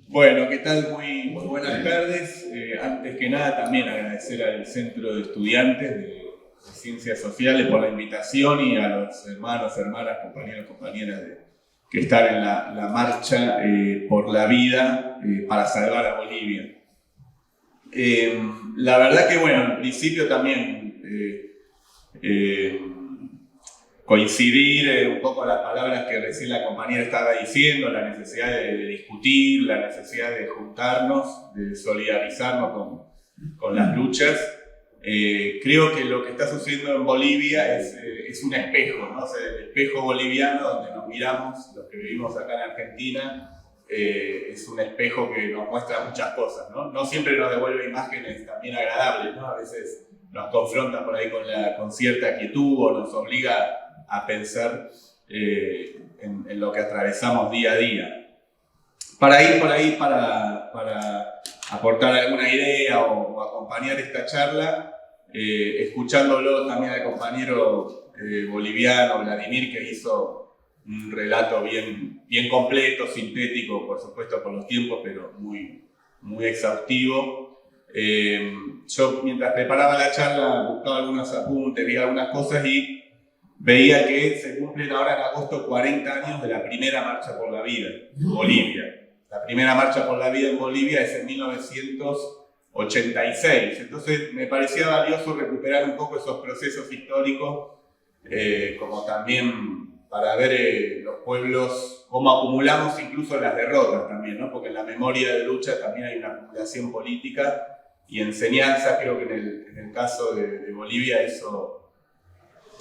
Bueno, ¿qué tal? Muy buenas tardes. Antes que nada, también agradecer al Centro de Estudiantes de Ciencias Sociales por la invitación, y a los hermanos, hermanas, compañeros, compañeras que están en la marcha por la vida para salvar a Bolivia. La verdad que, bueno, en principio también coincidir un poco las palabras que recién la compañera estaba diciendo, la necesidad de discutir, la necesidad de juntarnos, de solidarizarnos con las luchas. Creo que lo que está sucediendo en Bolivia es un espejo, ¿no? O sea, el espejo boliviano donde nos miramos, los que vivimos acá en Argentina, es un espejo que nos muestra muchas cosas, ¿no? No siempre nos devuelve imágenes también agradables, ¿no? A veces nos confronta por ahí con cierta quietud, o nos obliga a pensar en lo que atravesamos día a día. Para ir por ahí, para aportar alguna idea o acompañar esta charla, escuchándolo también al compañero boliviano Vladimir, que hizo un relato bien completo, sintético, por supuesto por los tiempos, pero muy exhaustivo. Yo, mientras preparaba la charla, buscaba algunos apuntes, vi algunas cosas y veía que se cumplen ahora en agosto 40 años de la primera marcha por la vida en Bolivia. La primera marcha por la vida en Bolivia es en 1986. Entonces me parecía valioso recuperar un poco esos procesos históricos, como también para ver los pueblos, cómo acumulamos incluso las derrotas también, ¿no? Porque en la memoria de lucha también hay una acumulación política y enseñanza. Creo que en el caso de Bolivia eso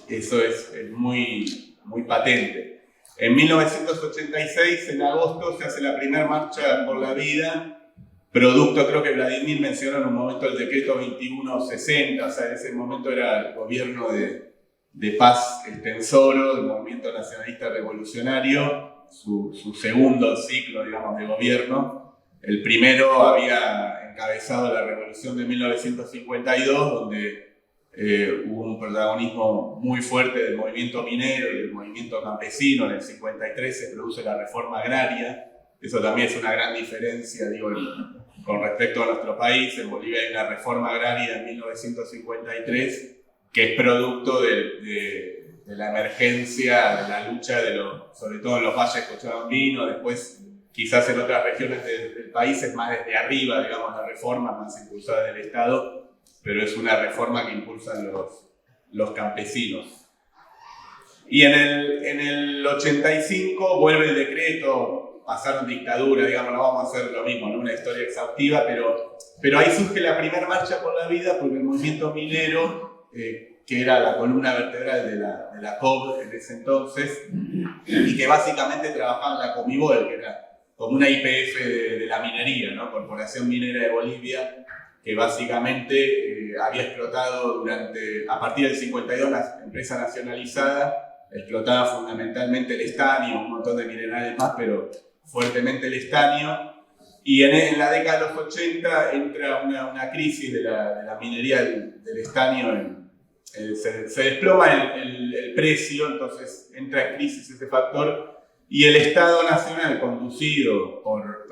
es muy patente. En 1986, en agosto, se hace la primera marcha por la vida, producto, creo que Vladimir mencionó en un momento el decreto 2160, o sea, en ese momento era el gobierno de Paz Estenssoro, del movimiento nacionalista revolucionario, su segundo ciclo, digamos, de gobierno. El primero había encabezado la revolución de 1952, donde hubo un protagonismo muy fuerte del movimiento minero y del movimiento campesino. En el 53 se produce la reforma agraria. Eso también es una gran diferencia, digo, con respecto a nuestro país. En Bolivia hay una reforma agraria en 1953 que es producto de la emergencia, de la lucha, sobre todo en los valles cochabambinos. Después, quizás en otras regiones del país es más desde arriba, digamos, la reforma más impulsada del Estado, pero es una reforma que impulsan los campesinos. Y en el 85 vuelve el decreto, pasaron dictadura, digamos, no vamos a hacer lo mismo, no una historia exhaustiva, pero ahí surge la primera marcha por la vida, porque el movimiento minero, que era la columna vertebral de la COB en ese entonces, y que básicamente trabajaba en la Comibol, que era como una YPF de la minería, ¿no? Corporación Minera de Bolivia, que básicamente había explotado a partir del 52, la empresa nacionalizada, explotaba fundamentalmente el estaño, un montón de minerales más, pero fuertemente el estaño, Y en la década de los 80 entra una crisis de la minería del estaño, se desploma el precio, entonces entra en crisis ese factor, y el Estado Nacional, conducido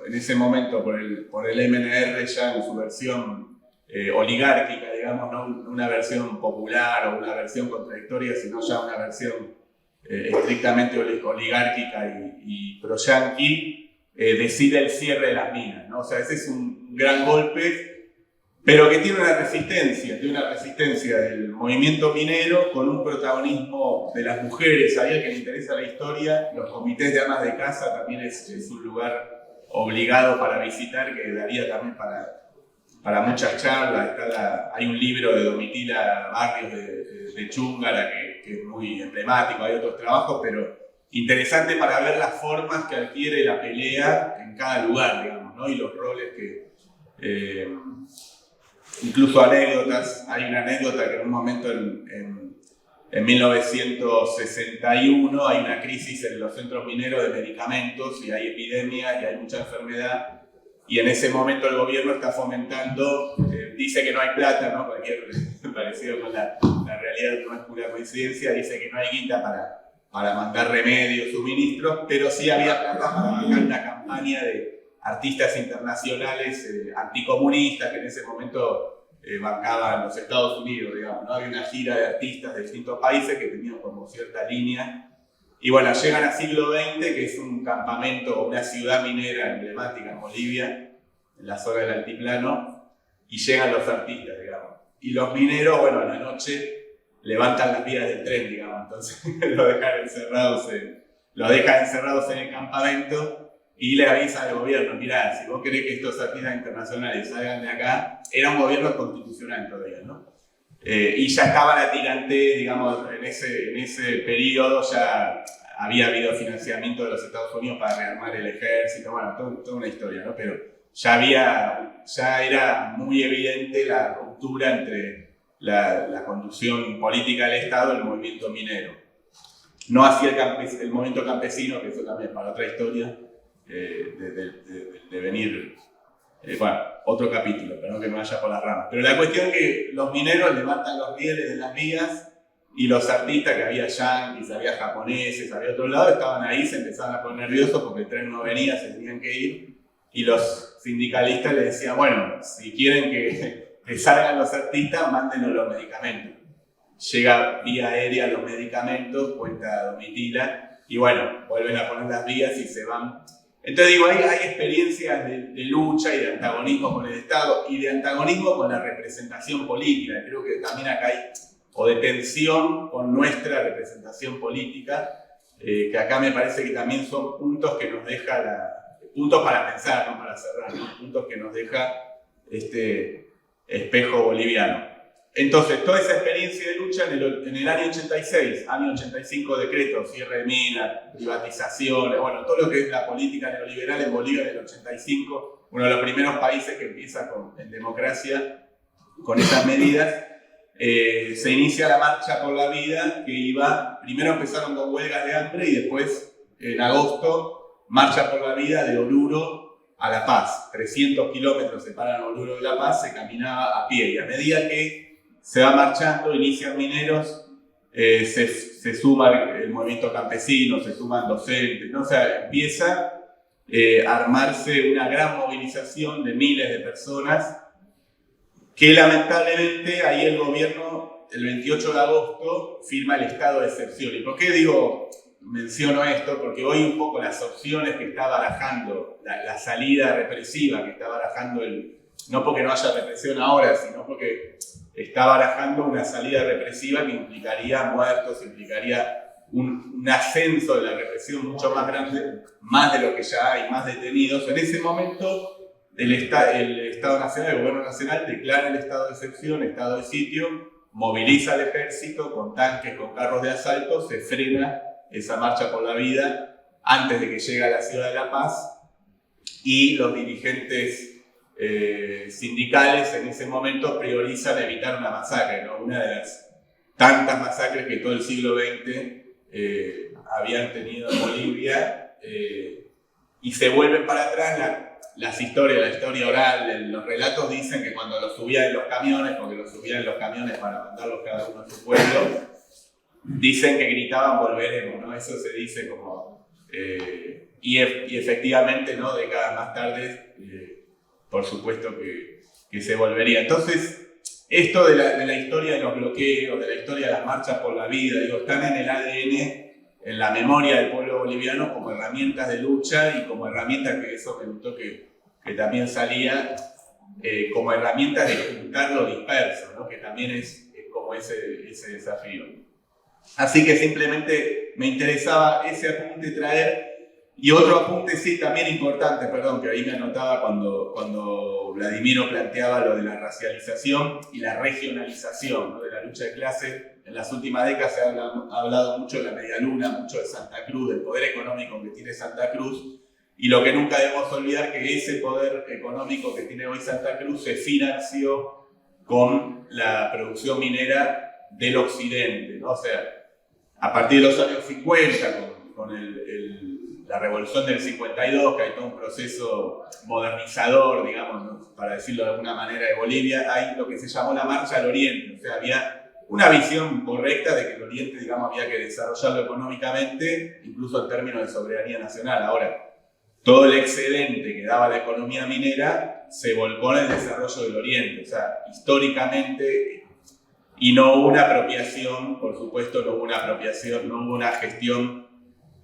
en ese momento por el MNR ya en su versión oligárquica, digamos, no una versión popular o una versión contradictoria, sino ya una versión estrictamente oligárquica y pro-yanqui, decide el cierre de las minas, ¿no? O sea, ese es un gran golpe, pero que tiene una resistencia del movimiento minero con un protagonismo de las mujeres. A alguien que le interesa la historia, los comités de amas de casa también es un lugar obligado para visitar, que daría también para muchas charlas. Hay un libro de Domitila Barrios de Chúngara que es muy emblemático, hay otros trabajos, pero interesante para ver las formas que adquiere la pelea en cada lugar, digamos, ¿no? Y los roles que... incluso anécdotas. Hay una anécdota que en un momento en 1961 hay una crisis en los centros mineros de medicamentos y hay epidemias y hay mucha enfermedad, y en ese momento el gobierno está fomentando, dice que no hay plata, ¿no? Cualquier parecido con la realidad no es pura coincidencia, dice que no hay guita para mandar remedios, suministros, pero sí había plata para bancar una campaña de artistas internacionales anticomunistas que en ese momento bancaban los Estados Unidos, digamos, ¿no? Había una gira de artistas de distintos países que tenían como cierta línea. Y bueno, llegan al siglo XX, que es un campamento, una ciudad minera emblemática en Bolivia, en la zona del altiplano, y llegan los artistas, digamos. Y los mineros, bueno, a la noche levantan las vías del tren, digamos, entonces los dejan encerrados en el campamento y le avisan al gobierno: mirá, si vos querés que estos artistas internacionales salgan de acá, era un gobierno constitucional todavía, ¿no? Y ya estaba la tirantez, digamos, en ese periodo ya había habido financiamiento de los Estados Unidos para rearmar el ejército, bueno, toda una historia, ¿no? Pero ya era muy evidente la ruptura entre la conducción política del Estado y el movimiento minero. No así el movimiento campesino, que eso también es para otra historia, de venir, bueno, otro capítulo, pero no que me vaya por las ramas. Pero la cuestión es que los mineros levantan los rieles de las vías y los artistas, que había yanquis, había japoneses, había otro lado, estaban ahí, se empezaban a poner nerviosos porque el tren no venía, se tenían que ir, y los sindicalistas les decían: bueno, si quieren que salgan los artistas, mándenos los medicamentos. Llega vía aérea los medicamentos, cuenta Domitila, y bueno, vuelven a poner las vías y se van. Entonces digo, hay experiencias de lucha y de antagonismo con el Estado y de antagonismo con la representación política. Creo que también acá hay, o de tensión con nuestra representación política, que acá me parece que también son puntos que nos deja puntos para pensar, no para cerrar, ¿no? Puntos que nos deja este espejo boliviano. Entonces, toda esa experiencia de lucha en el año 86, año 85, decretos, cierre de minas, privatizaciones, bueno, todo lo que es la política neoliberal en Bolivia en el 85, uno de los primeros países que empieza en democracia con esas medidas, se inicia la Marcha por la Vida, que primero empezaron con huelgas de hambre y después, en agosto, Marcha por la Vida de Oruro a La Paz. 300 kilómetros separan Oruro de La Paz, se caminaba a pie, y a medida que se va marchando, inician mineros, se suma el movimiento campesino, se suman docentes, ¿no? O sea, empieza a armarse una gran movilización de miles de personas que lamentablemente ahí el gobierno, el 28 de agosto, firma el estado de excepción. ¿Y por qué menciono esto? Porque hoy un poco las opciones que está barajando, la salida represiva que está barajando, no porque no haya represión ahora, sino porque está barajando una salida represiva que implicaría muertos, implicaría un ascenso de la represión mucho más grande, más de lo que ya hay, más detenidos. En ese momento, el Estado Nacional, el Gobierno Nacional, declara el estado de excepción, estado de sitio, moviliza al ejército con tanques, con carros de asalto, se frena esa Marcha por la Vida antes de que llegue a la ciudad de La Paz, y los dirigentes sindicales en ese momento priorizan evitar una masacre, ¿no? Una de las tantas masacres que todo el siglo XX habían tenido en Bolivia, y se vuelven para atrás. la historia oral, los relatos dicen que cuando los subían en los camiones, porque los subían en los camiones para mandarlos cada uno a su pueblo, dicen que gritaban volveremos, ¿no? Eso se dice como... y efectivamente, ¿no? Décadas más tarde, por supuesto que se volvería. Entonces, esto de la historia de los bloqueos, de la historia de las marchas por la vida, digo, están en el ADN, en la memoria del pueblo boliviano como herramientas de lucha y como herramientas, que eso me gustó que también salía, como herramientas de juntar lo disperso, ¿no? Que también es como ese desafío. Así que simplemente me interesaba ese apunte traer. Y otro apunte, sí, también importante, perdón, que ahí me anotaba cuando Vladimiro planteaba lo de la racialización y la regionalización, ¿no? De la lucha de clases. En las últimas décadas se ha hablado mucho de la media luna, mucho de Santa Cruz, del poder económico que tiene Santa Cruz. Y lo que nunca debemos olvidar que ese poder económico que tiene hoy Santa Cruz se financió con la producción minera del occidente, ¿no? O sea, a partir de los años 50, con la revolución del 52, que hay todo un proceso modernizador, digamos, ¿no? Para decirlo de alguna manera, de Bolivia, hay lo que se llamó la marcha al oriente. O sea, había una visión correcta de que el oriente, digamos, había que desarrollarlo económicamente, incluso en términos de soberanía nacional. Ahora, todo el excedente que daba la economía minera se volcó en el desarrollo del oriente. O sea, históricamente, y no hubo una apropiación, por supuesto, no hubo una apropiación, no hubo una gestión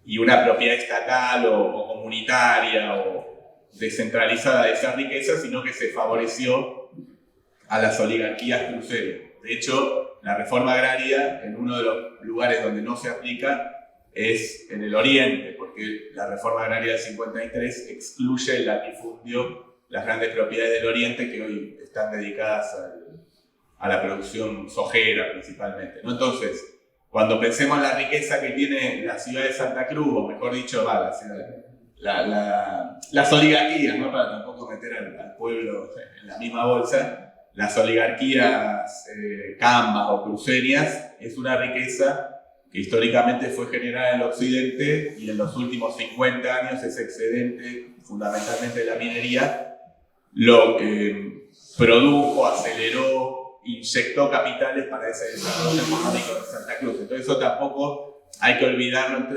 y una propiedad estatal o comunitaria o descentralizada de esa riqueza, sino que se favoreció a las oligarquías cruceras. De hecho, la reforma agraria, en uno de los lugares donde no se aplica, es en el oriente, porque la reforma agraria del 53 excluye el latifundio, las grandes propiedades del oriente que hoy están dedicadas a la producción sojera principalmente, ¿no? Entonces, cuando pensemos en la riqueza que tiene la ciudad de Santa Cruz, o mejor dicho, las oligarquías, ¿no? Para tampoco meter al pueblo en la misma bolsa, las oligarquías cambas o cruceñas es una riqueza que históricamente fue generada en el occidente y en los últimos 50 años ese excedente, fundamentalmente de la minería, lo produjo, aceleró, inyectó capitales para ese desarrollo económico de Santa Cruz. Entonces eso tampoco hay que olvidarlo,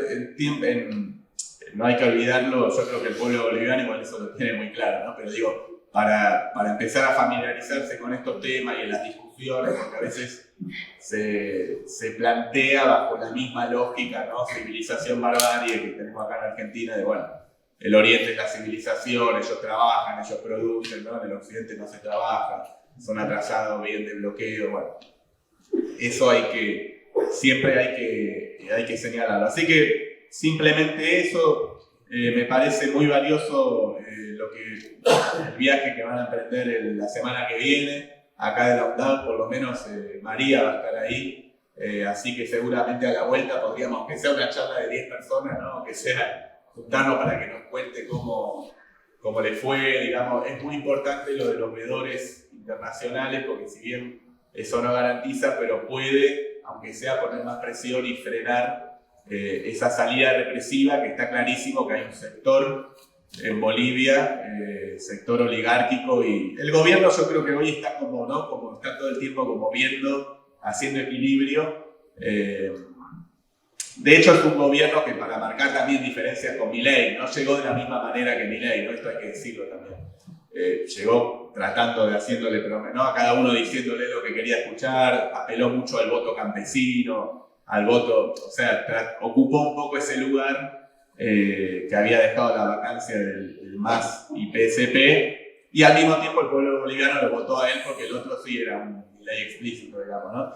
no hay que olvidarlo, yo creo que el pueblo boliviano igual eso lo tiene muy claro, ¿no? Pero digo, para empezar a familiarizarse con estos temas y en las discusiones, porque a veces se plantea bajo la misma lógica, ¿no? Civilización barbarie que tenemos acá en Argentina, de bueno, el oriente es la civilización, ellos trabajan, ellos producen, ¿no? En el occidente no se trabaja, son atrasados, bien de bloqueo, bueno. Eso siempre hay que señalarlo. Así que simplemente eso me parece muy valioso el viaje que van a emprender la semana que viene. Acá de la UNDAD, por lo menos María va a estar ahí, así que seguramente a la vuelta podríamos, aunque sea una charla de 10 personas, ¿no? Que sea juntarnos para que nos cuente cómo le fue, digamos. Es muy importante lo de los veedores internacionales, porque si bien eso no garantiza, pero puede, aunque sea, poner más presión y frenar esa salida represiva, que está clarísimo que hay un sector en Bolivia, sector oligárquico, y el gobierno yo creo que hoy está como está todo el tiempo como viendo, haciendo equilibrio. De hecho es un gobierno que, para marcar también diferencias con Milei, no llegó de la misma manera que Milei, ¿no? Esto hay que decirlo también. Llegó tratando de haciéndole, ¿no? A cada uno diciéndole lo que quería escuchar, apeló mucho al voto campesino, al voto, o sea, ocupó un poco ese lugar que había dejado la vacancia del MAS y PSP, y al mismo tiempo el pueblo boliviano lo votó a él porque el otro sí era un Milei explícito, digamos, ¿no?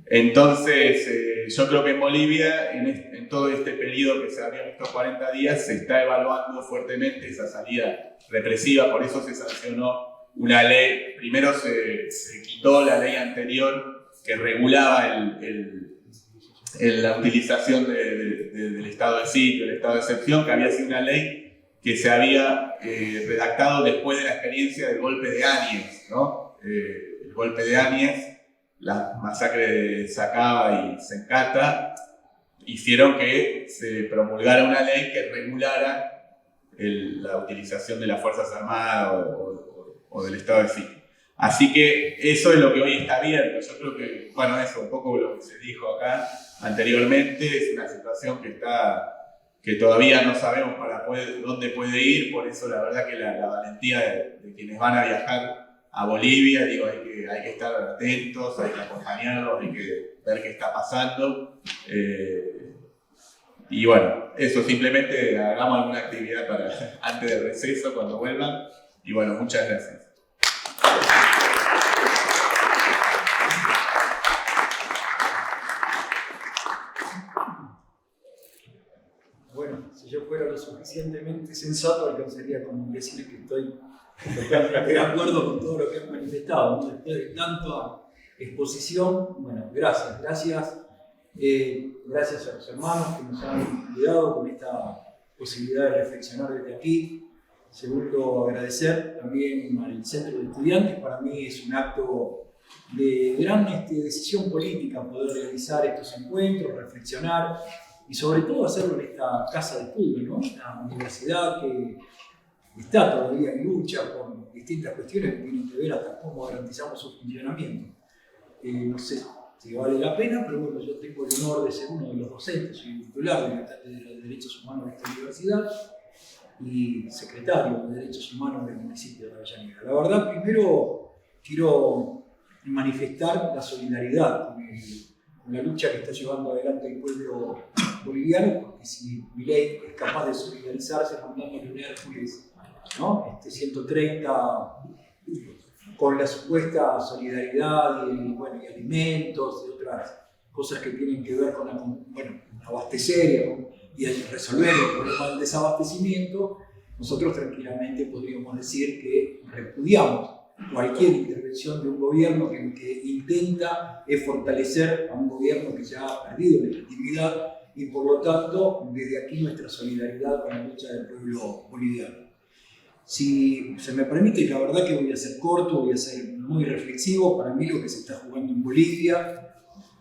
Entonces, yo creo que en Bolivia, en todo este periodo que se había visto 40 días, se está evaluando fuertemente esa salida represiva, por eso se sancionó una ley. Primero se quitó la ley anterior que regulaba la utilización del estado de sitio, el estado de excepción, que había sido una ley que se había redactado después de la experiencia del golpe de Áñez, ¿no? El golpe de Áñez, la masacre de Sacaba y Sencata, hicieron que se promulgara una ley que regulara la utilización de las Fuerzas Armadas o del estado de sitio. Así que eso es lo que hoy está abierto. Yo creo que, bueno, eso, un poco lo que se dijo acá anteriormente, es una situación que todavía no sabemos dónde puede ir, por eso la verdad que la valentía de quienes van a viajar a Bolivia, digo, hay que estar atentos, hay que acompañarlos, hay que ver qué está pasando. Y bueno, eso, simplemente hagamos alguna actividad antes del receso, cuando vuelvan. Y bueno, muchas gracias. Bueno, si yo fuera lo suficientemente sensato, alcanzaría con decir que estoy totalmente de acuerdo con todo lo que han manifestado, ¿no? Después de tanta exposición, bueno, gracias. Gracias a los hermanos que nos han ayudado con esta posibilidad de reflexionar desde aquí. Segundo, agradecer también al Centro de Estudiantes. Para mí es un acto de gran decisión política poder realizar estos encuentros, reflexionar y sobre todo hacerlo en esta casa de estudio, ¿no? Una universidad que está todavía en lucha por distintas cuestiones que tienen que ver hasta cómo garantizamos su funcionamiento. No sé si vale la pena, pero bueno, yo tengo el honor de ser uno de los docentes, soy titular de la Cátedra de Derechos Humanos de esta universidad y secretario de Derechos Humanos del municipio de Avellaneda. La verdad, primero quiero manifestar la solidaridad con la lucha que está llevando adelante el pueblo boliviano, porque si Milei es capaz de solidarizarse mandándole un Hércules, ¿no? 130 con la supuesta solidaridad y alimentos y otras cosas que tienen que ver con abastecer y resolver el problema del desabastecimiento, nosotros tranquilamente podríamos decir que repudiamos cualquier intervención de un gobierno que lo que intenta es fortalecer a un gobierno que ya ha perdido legitimidad y por lo tanto desde aquí nuestra solidaridad con la lucha del pueblo boliviano. Si se me permite, la verdad que voy a ser corto, voy a ser muy reflexivo. Para mí lo que se está jugando en Bolivia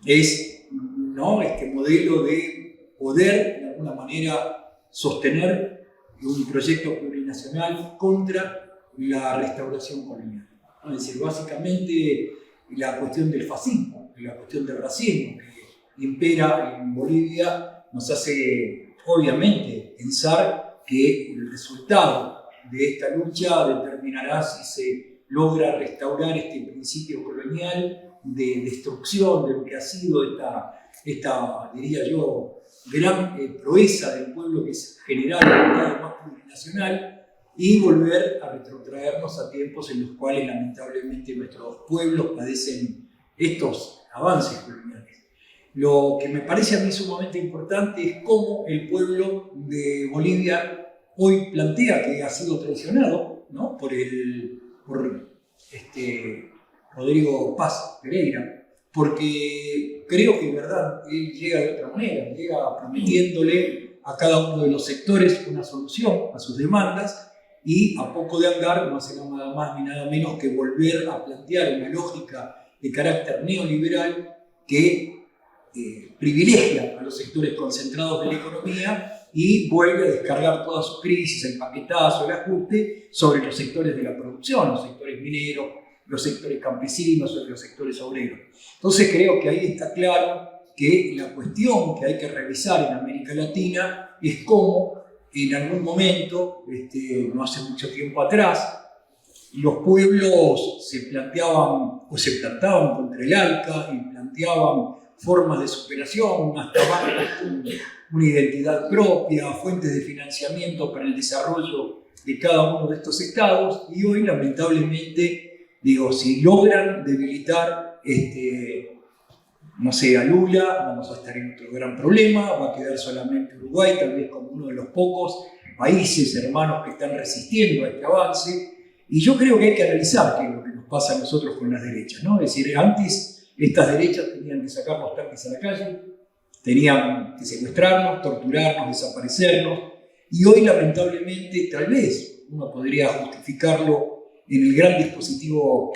es, ¿no?, este modelo de poder de alguna manera sostener un proyecto plurinacional contra la restauración colonial. Es decir, básicamente la cuestión del fascismo, la cuestión del racismo que impera en Bolivia nos hace obviamente pensar que el resultado de esta lucha determinará si se logra restaurar este principio colonial de destrucción de lo que ha sido esta diría yo, gran proeza del pueblo que es generar un Estado más plurinacional y volver a retrotraernos a tiempos en los cuales lamentablemente nuestros pueblos padecen estos avances coloniales. Lo que me parece a mí sumamente importante es cómo el pueblo de Bolivia hoy plantea que ha sido traicionado, ¿no?, por Rodrigo Paz Pereira, porque creo que en verdad él llega de otra manera, llega prometiéndole a cada uno de los sectores una solución a sus demandas y a poco de andar no hace nada más ni nada menos que volver a plantear una lógica de carácter neoliberal que privilegia a los sectores concentrados de la economía y vuelve a descargar toda su crisis, el paquetazo, el ajuste sobre los sectores de la producción, los sectores mineros, los sectores campesinos, los sectores obreros. Entonces creo que ahí está claro que la cuestión que hay que revisar en América Latina es cómo en algún momento, no hace mucho tiempo atrás, los pueblos se plantaban contra el ALCA y planteaban formas de superación, hasta una identidad propia, fuentes de financiamiento para el desarrollo de cada uno de estos estados, y hoy lamentablemente, si logran debilitar a Lula, vamos a estar en otro gran problema, va a quedar solamente Uruguay, tal vez como uno de los pocos países hermanos que están resistiendo a este avance, y yo creo que hay que analizar qué es lo que nos pasa a nosotros con las derechas, ¿no? Es decir, antes estas derechas tenían que sacar los tanques a la calle, tenían que secuestrarnos, torturarnos, desaparecernos, y hoy lamentablemente tal vez uno podría justificarlo en el gran dispositivo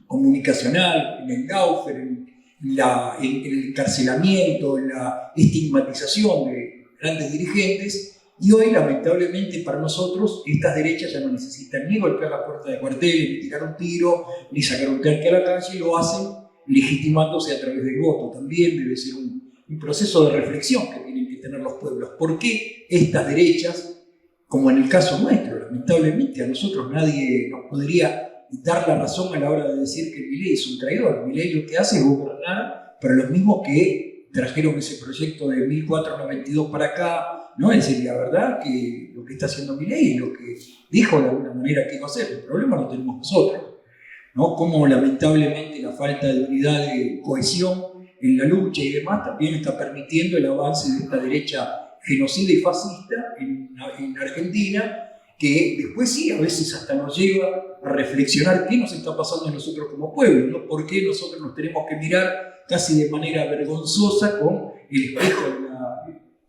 comunicacional, en el Gaufer, en el encarcelamiento, en la estigmatización de grandes dirigentes, Y hoy, lamentablemente para nosotros, estas derechas ya no necesitan ni golpear la puerta de cuartel, ni tirar un tiro, ni sacar un tanque a la calle, lo hacen legitimándose a través del voto. También debe ser un proceso de reflexión que tienen que tener los pueblos. ¿Por qué estas derechas, como en el caso nuestro, lamentablemente a nosotros nadie nos podría dar la razón a la hora de decir que Milei es un traidor? Milei lo que hace es gobernar para los mismos que trajeron ese proyecto de 1492 para acá, ¿no? Es decir, la verdad que lo que está haciendo Milei es lo que dijo de alguna manera que iba a hacer. El problema lo tenemos nosotros, ¿no? Como lamentablemente la falta de unidad, de cohesión en la lucha y demás también está permitiendo el avance de esta derecha genocida y fascista en Argentina, que después sí, a veces hasta nos lleva a reflexionar qué nos está pasando a nosotros como pueblo, ¿no? ¿Por qué nosotros nos tenemos que mirar casi de manera vergonzosa con el espejo de la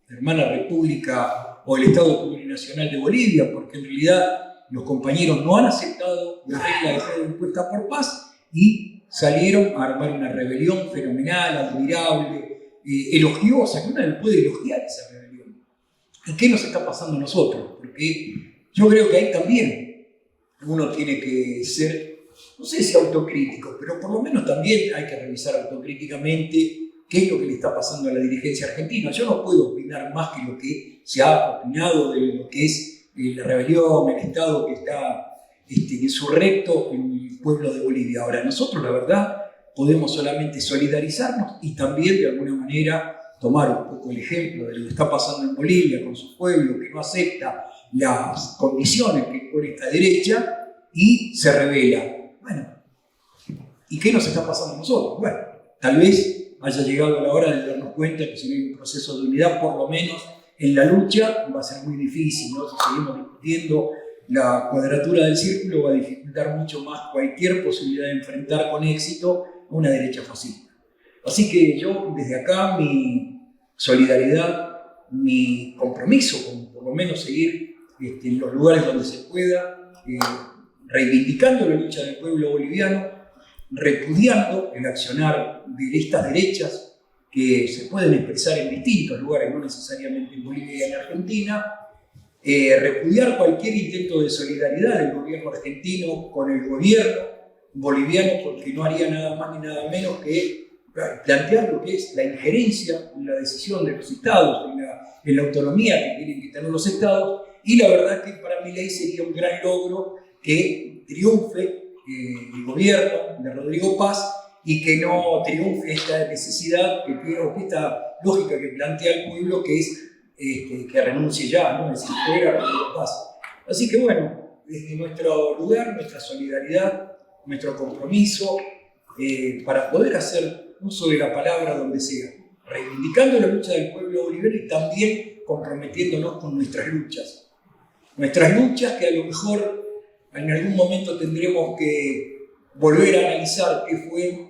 hermana República o el Estado Plurinacional de Bolivia? Porque en realidad los compañeros no han aceptado la regla de juego impuesta por paz y salieron a armar una rebelión fenomenal, admirable, elogiosa, que uno le puede elogiar esa rebelión. ¿Y qué nos está pasando a nosotros? Porque yo creo que ahí también uno tiene que ser, no sé si autocrítico, pero por lo menos también hay que revisar autocríticamente qué es lo que le está pasando a la dirigencia argentina. Yo no puedo opinar más que lo que se ha opinado de lo que es la rebelión, el Estado que está insurrecto en el pueblo de Bolivia. Ahora, nosotros, la verdad, podemos solamente solidarizarnos y también, de alguna manera, tomar un poco el ejemplo de lo que está pasando en Bolivia con su pueblo, que no acepta las condiciones que pone esta derecha y se rebela. Bueno, ¿y qué nos está pasando a nosotros? Bueno, tal vez haya llegado la hora de darnos cuenta que si no hay un proceso de unidad, por lo menos en la lucha, va a ser muy difícil, ¿no? Si seguimos discutiendo la cuadratura del círculo, va a dificultar mucho más cualquier posibilidad de enfrentar con éxito a una derecha fascista. Así que yo, desde acá, mi solidaridad, mi compromiso con por lo menos seguir en los lugares donde se pueda, reivindicando la lucha del pueblo boliviano, repudiando el accionar de estas derechas que se pueden expresar en distintos lugares, no necesariamente en Bolivia y en Argentina, repudiar cualquier intento de solidaridad del gobierno argentino con el gobierno boliviano, porque no haría nada más ni nada menos que plantear lo que es la injerencia en la decisión de los estados, en la autonomía que tienen que tener los estados, y la verdad que para Milei sería un gran logro que triunfe el gobierno de Rodrigo Paz y que no triunfe esta necesidad, esta lógica que plantea el pueblo, que es que renuncie ya, ¿no? Es decir, fuera Rodrigo Paz. Así que bueno, desde nuestro lugar, nuestra solidaridad, nuestro compromiso, para poder hacer uso de la palabra donde sea, reivindicando la lucha del pueblo boliviano y también comprometiéndonos con nuestras luchas. Nuestras luchas que a lo mejor en algún momento tendremos que volver a analizar qué fue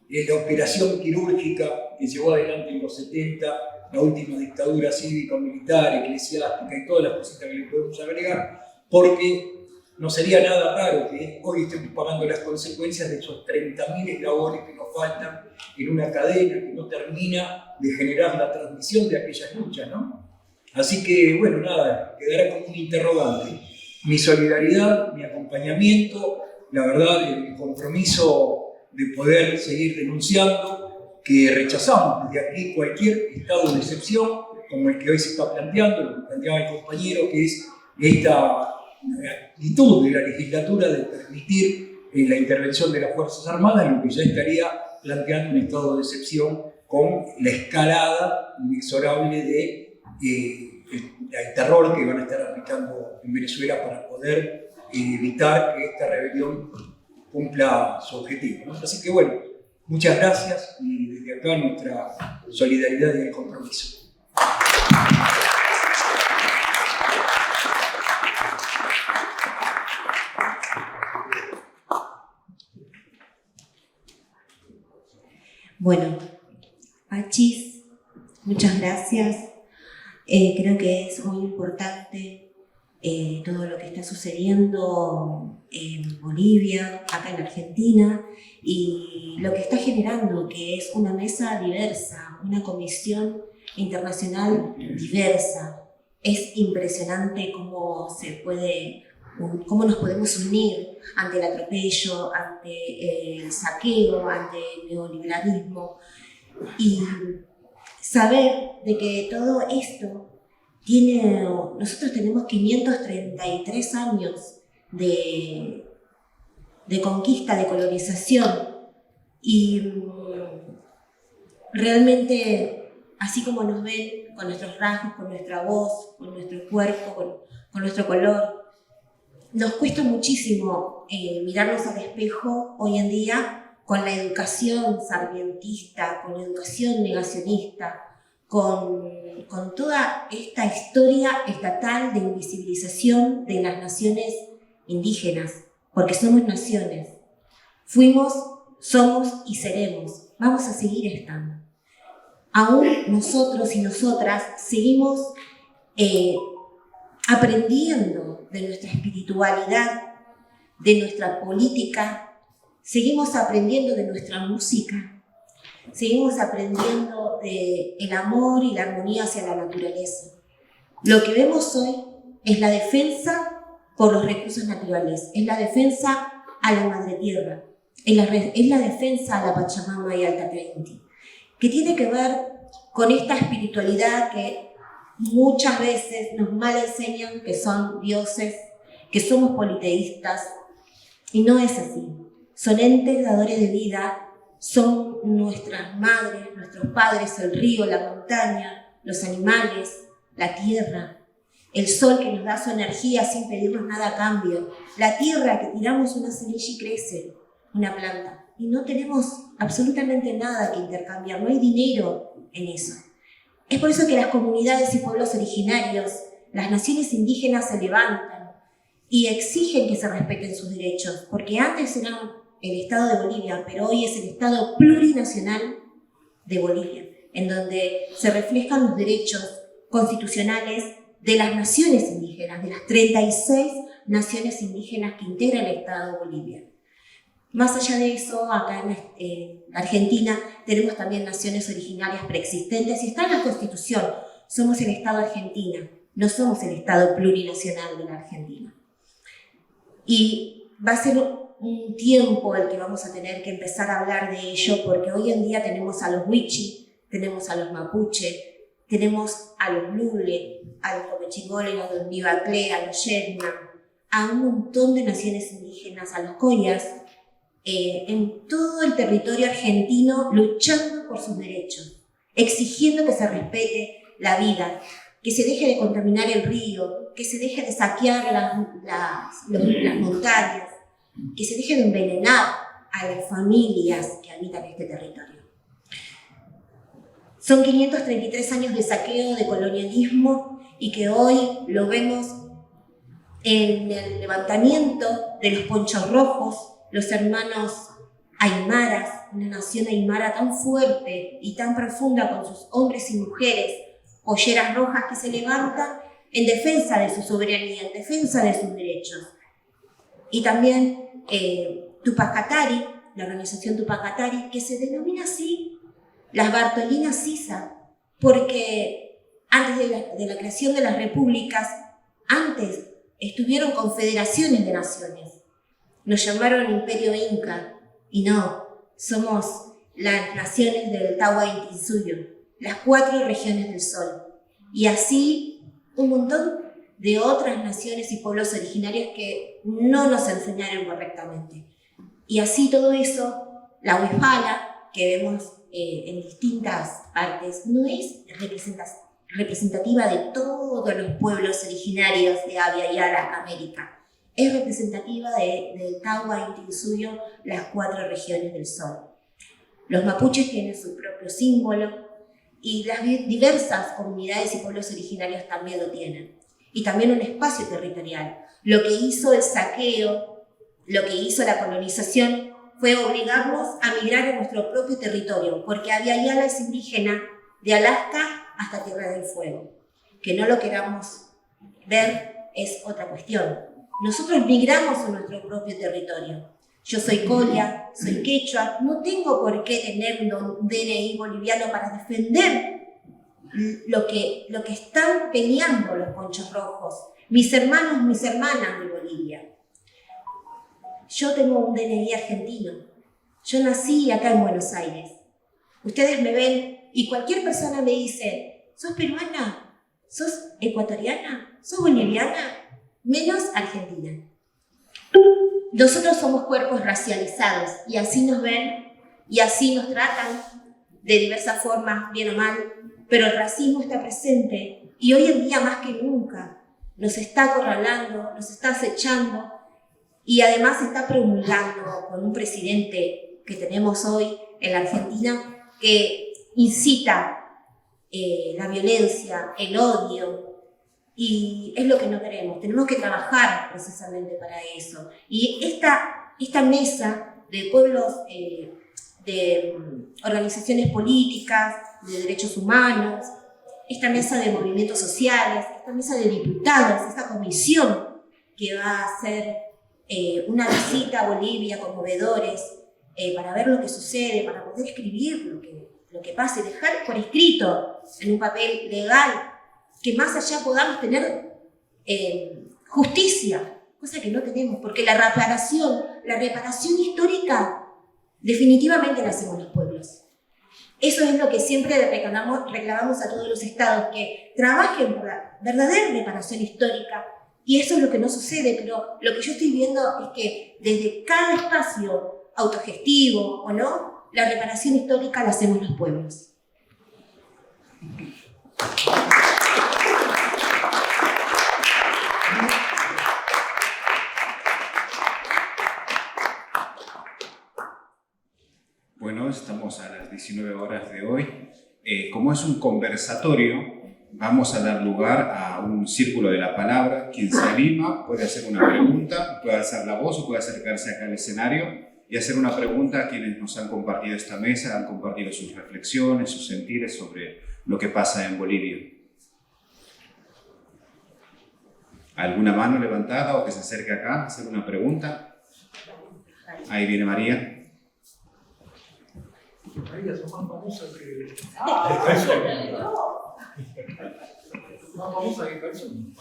la operación quirúrgica que llevó adelante en los 70, la última dictadura cívico-militar, eclesiástica y todas las cositas que le podemos agregar, porque no sería nada raro que hoy estemos pagando las consecuencias de esos 30.000 eslabones que nos faltan en una cadena que no termina de generar la transmisión de aquellas luchas, ¿no? Así que, bueno, nada, quedará como un interrogante. Mi solidaridad, mi acompañamiento, la verdad, el compromiso de poder seguir denunciando que rechazamos desde aquí cualquier estado de excepción, como el que hoy se está planteando, lo que planteaba el compañero, que es esta actitud de la legislatura de permitir la intervención de las Fuerzas Armadas, lo que ya estaría planteando un estado de excepción con la escalada inexorable de el terror que van a estar aplicando en Venezuela para poder evitar que esta rebelión cumpla su objetivo, ¿no? Así que bueno, muchas gracias y desde acá nuestra solidaridad y el compromiso. Bueno, Pachis, muchas gracias. Creo que es muy importante todo lo que está sucediendo en Bolivia, acá en Argentina, y lo que está generando, que es una mesa diversa, una comisión internacional diversa, Es impresionante cómo nos podemos unir ante el atropello, ante el saqueo, ante el neoliberalismo, y saber de que todo esto nosotros tenemos 533 años de conquista, de colonización, y realmente, así como nos ven con nuestros rasgos, con nuestra voz, con nuestro cuerpo, con nuestro color, nos cuesta muchísimo mirarnos al espejo hoy en día con la educación sarmientista, con la educación negacionista, con toda esta historia estatal de invisibilización de las naciones indígenas, porque somos naciones. Fuimos, somos y seremos. Vamos a seguir estando. Aún nosotros y nosotras seguimos aprendiendo de nuestra espiritualidad, de nuestra política, seguimos aprendiendo de nuestra música, seguimos aprendiendo del amor y la armonía hacia la naturaleza. Lo que vemos hoy es la defensa por los recursos naturales, es la defensa a la madre tierra, es la defensa a la Pachamama y al Tateinti, que tiene que ver con esta espiritualidad que muchas veces nos mal enseñan que son dioses, que somos politeístas, y no es así. Son entes dadores de vida, son nuestras madres, nuestros padres, el río, la montaña, los animales, la tierra, el sol que nos da su energía sin pedirnos nada a cambio, la tierra que tiramos una semilla y crece una planta, y no tenemos absolutamente nada que intercambiar, no hay dinero en eso. Es por eso que las comunidades y pueblos originarios, las naciones indígenas se levantan y exigen que se respeten sus derechos, porque antes eran el Estado de Bolivia, pero hoy es el Estado plurinacional de Bolivia, en donde se reflejan los derechos constitucionales de las naciones indígenas, de las 36 naciones indígenas que integran el Estado de Bolivia. Más allá de eso, acá en Argentina tenemos también naciones originarias preexistentes y está en la Constitución. Somos el Estado Argentina, no somos el Estado plurinacional de la Argentina. Y va a ser un tiempo el que vamos a tener que empezar a hablar de ello, porque hoy en día tenemos a los Wichi, tenemos a los Mapuche, tenemos a los Lule, a los Comechingoles, a los Vivacle, a los Yerna, a un montón de naciones indígenas, a los Coyas, en todo el territorio argentino luchando por sus derechos, exigiendo que se respete la vida, que se deje de contaminar el río, que se deje de saquear las montañas, que se deje de envenenar a las familias que habitan este territorio. Son 533 años de saqueo, de colonialismo, y que hoy lo vemos en el levantamiento de los ponchos rojos, los hermanos aymaras, una nación aymara tan fuerte y tan profunda con sus hombres y mujeres, polleras rojas que se levantan en defensa de su soberanía, en defensa de sus derechos. Y también Tupac Katari, la organización Tupac Katari, que se denomina así las Bartolinas Sisa, porque antes de la creación de las repúblicas, antes estuvieron confederaciones de naciones. Nos llamaron Imperio Inca, y no, somos las naciones del Tawa Inti Suyo, las 4 regiones del Sol. Y así un montón de otras naciones y pueblos originarios que no nos enseñaron correctamente. Y así todo eso, la Huipala, que vemos en distintas partes, no es representativa de todos los pueblos originarios de Abya Yala, América. Es representativa del Tawa Inti Suyo, las 4 regiones del Sol. Los mapuches tienen su propio símbolo y las diversas comunidades y pueblos originarios también lo tienen. Y también un espacio territorial. Lo que hizo el saqueo, lo que hizo la colonización, fue obligarnos a migrar a nuestro propio territorio, porque Abya Yala es indígena de Alaska hasta Tierra del Fuego. Que no lo queramos ver es otra cuestión. Nosotros migramos a nuestro propio territorio. Yo soy colia, soy quechua, no tengo por qué tener un DNI boliviano para defender lo que están peleando los ponchos rojos, mis hermanos, mis hermanas de Bolivia. Yo tengo un DNI argentino. Yo nací acá en Buenos Aires. Ustedes me ven y cualquier persona me dice, ¿sos peruana? ¿Sos ecuatoriana? ¿Sos boliviana? Menos argentina. Nosotros somos cuerpos racializados y así nos ven y así nos tratan de diversas formas, bien o mal, pero el racismo está presente y hoy en día más que nunca nos está acorralando, nos está acechando y además se está promulgando con un presidente que tenemos hoy en la Argentina que incita la violencia, el odio, y es lo que no queremos. Tenemos que trabajar precisamente para eso. Y esta mesa de pueblos, de organizaciones políticas, de derechos humanos, esta mesa de movimientos sociales, esta mesa de diputados, esta comisión que va a hacer una visita a Bolivia con movedores para ver lo que sucede, para poder escribir lo que pasa y dejar por escrito en un papel legal que más allá podamos tener justicia, cosa que no tenemos, porque la reparación histórica definitivamente la hacemos los pueblos. Eso es lo que siempre reclamamos a todos los estados, que trabajen por la verdadera reparación histórica, y eso es lo que no sucede, pero lo que yo estoy viendo es que desde cada espacio autogestivo o no, la reparación histórica la hacemos los pueblos. Bueno, estamos a las 19 horas de hoy. Como es un conversatorio, vamos a dar lugar a un círculo de la palabra. Quien se anima puede hacer una pregunta, puede alzar la voz o puede acercarse acá al escenario y hacer una pregunta a quienes nos han compartido esta mesa, han compartido sus reflexiones, sus sentires sobre lo que pasa en Bolivia. ¿Alguna mano levantada o que se acerque acá a hacer una pregunta? Ahí viene María. María, son más famosas que Calzón. Más famosas que Calzón.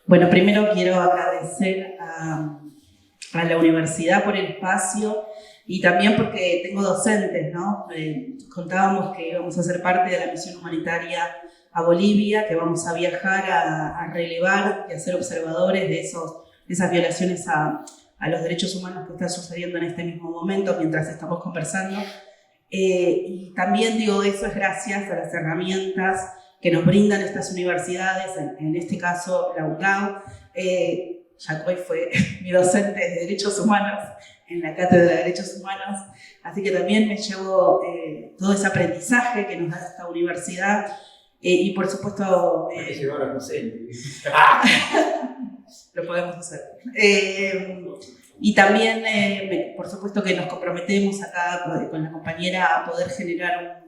Bueno, primero quiero agradecer a la universidad por el espacio y también porque tengo docentes, ¿no? Contábamos que íbamos a ser parte de la misión humanitaria a Bolivia, que vamos a viajar a relevar y a ser observadores de esas violaciones a los derechos humanos que están sucediendo en este mismo momento mientras estamos conversando. Y también digo, eso es gracias a las herramientas que nos brindan estas universidades, en este caso la UNCAU. Yacoy fue mi docente de Derechos Humanos en la Cátedra de Derechos Humanos, así que también me llevo todo ese aprendizaje que nos da esta universidad y por supuesto... lo podemos hacer. Y también, por supuesto que nos comprometemos acá con la compañera a poder generar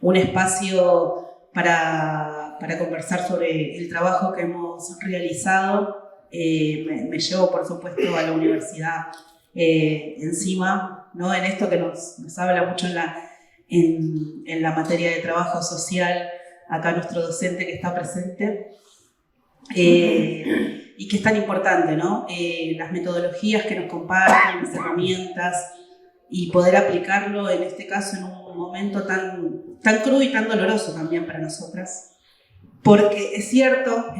un espacio para conversar sobre el trabajo que hemos realizado. Me llevo, por supuesto, a la universidad encima, ¿no? En esto que nos habla mucho en la materia de trabajo social, acá nuestro docente que está presente. Y que es tan importante, ¿no? Las metodologías que nos comparten, las herramientas, y poder aplicarlo en este caso en un momento tan crudo y tan doloroso también para nosotras. Porque es cierto,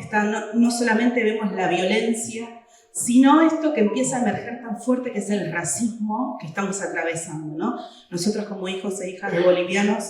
no solamente vemos la violencia, sino esto que empieza a emerger tan fuerte que es el racismo que estamos atravesando, ¿no? Nosotros como hijos e hijas de bolivianos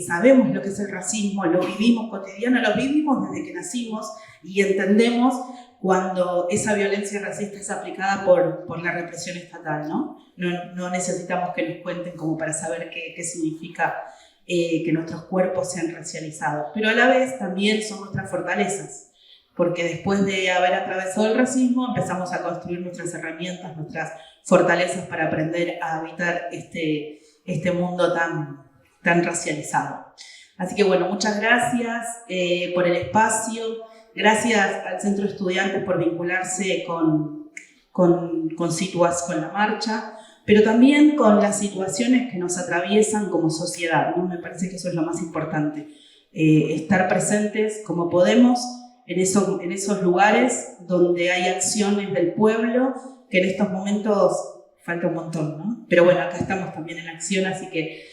sabemos lo que es el racismo, lo vivimos cotidiano, lo vivimos desde que nacimos y entendemos cuando esa violencia racista es aplicada por la represión estatal, ¿no? No necesitamos que nos cuenten como para saber qué significa que nuestros cuerpos sean racializados, pero a la vez también son nuestras fortalezas, porque después de haber atravesado el racismo empezamos a construir nuestras herramientas, nuestras fortalezas para aprender a habitar este mundo tan racializado. Así que bueno, muchas gracias por el espacio, gracias al Centro de Estudiantes por vincularse con Situas, con la marcha, pero también con las situaciones que nos atraviesan como sociedad, ¿no? Me parece que eso es lo más importante, estar presentes como podemos en esos lugares donde hay acciones del pueblo, que en estos momentos falta un montón, ¿no? Pero bueno, acá estamos también en acción, así que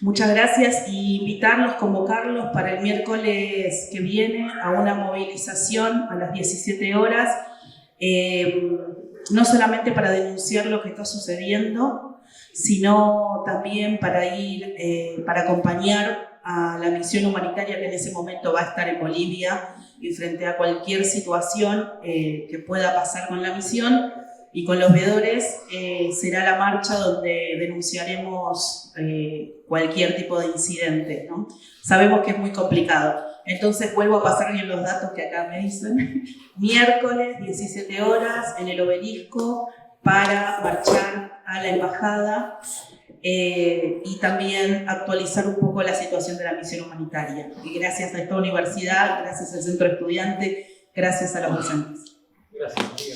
muchas gracias y invitarlos, convocarlos para el miércoles que viene a una movilización a las 17 horas, no solamente para denunciar lo que está sucediendo, sino también para ir, para acompañar a la misión humanitaria que en ese momento va a estar en Bolivia y frente a cualquier situación que pueda pasar con la misión. Y con los veedores será la marcha donde denunciaremos cualquier tipo de incidente, ¿no? Sabemos que es muy complicado. Entonces vuelvo a pasar bien los datos que acá me dicen. Miércoles, 17 horas, en el Obelisco, para marchar a la embajada y también actualizar un poco la situación de la misión humanitaria. Y gracias a esta universidad, gracias al centro estudiante, gracias a los docentes. Gracias, María.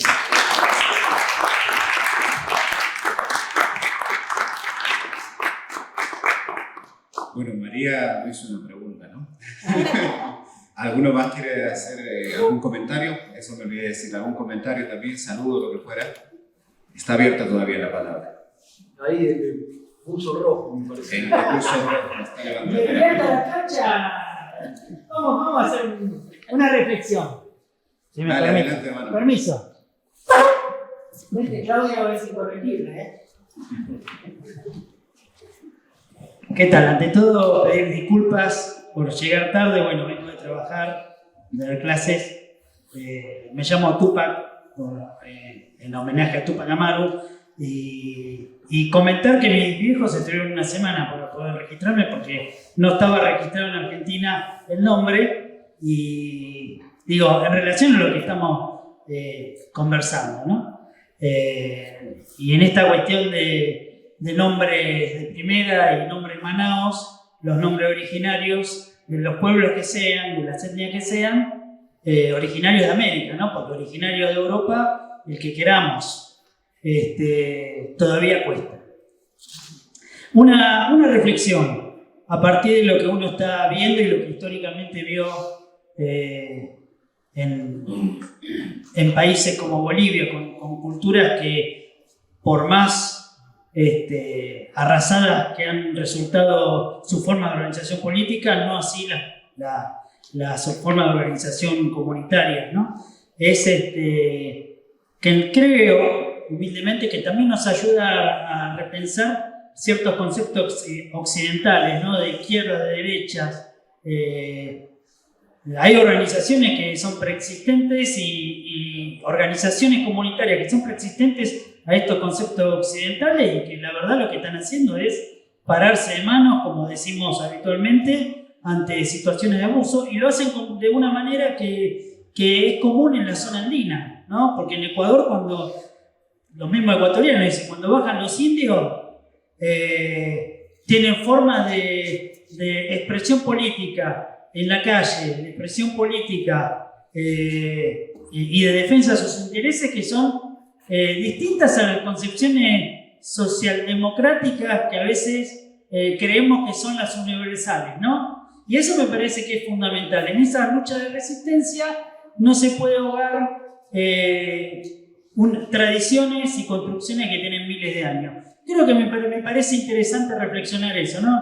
Bueno, María me hizo una pregunta, ¿no? ¿Alguno más quiere hacer algún comentario? Eso me olvidé decir, algún comentario también, saludo, lo que fuera. Está abierta todavía la palabra. Ahí el pulso rojo, me parece. El pulso rojo está levantando. Llegando a la cancha, vamos a hacer una reflexión. Si me Dale, permite. adelante, hermano. Permiso. Vente, Claudia, a ver si corregirla, ¿Qué tal? Ante todo, pedir disculpas por llegar tarde. Bueno, vengo de trabajar, de dar clases. Me llamo Tupac, en homenaje a Tupac Amaru. Y comentar que mis viejos estuvieron una semana para poder registrarme porque no estaba registrado en Argentina el nombre. Y digo, en relación a lo que estamos conversando, ¿no? Y en esta cuestión de nombres de primera y nombres manaos, los nombres originarios de los pueblos que sean, de las etnias que sean, originarios de América, ¿no? Porque originarios de Europa, el que queramos, todavía cuesta. Una reflexión a partir de lo que uno está viendo y lo que históricamente vio en países como Bolivia, con culturas que por más arrasadas que han resultado su forma de organización política, no así la forma de organización comunitaria, ¿no? Es que creo humildemente que también nos ayuda a repensar ciertos conceptos occidentales, ¿no? De izquierda, de derecha. Hay organizaciones que son preexistentes y organizaciones comunitarias que son preexistentes a estos conceptos occidentales y que la verdad lo que están haciendo es pararse de manos, como decimos habitualmente, ante situaciones de abuso, y lo hacen de una manera que es común en la zona andina, ¿no? Porque en Ecuador, cuando los mismos ecuatorianos dicen, cuando bajan los indios, tienen formas de expresión política en la calle, de expresión política y de defensa de sus intereses que son distintas a las concepciones socialdemocráticas que a veces creemos que son las universales, ¿no? Y eso me parece que es fundamental. En esa lucha de resistencia no se puede ahogar tradiciones y construcciones que tienen miles de años. Creo que me parece interesante reflexionar eso, ¿no?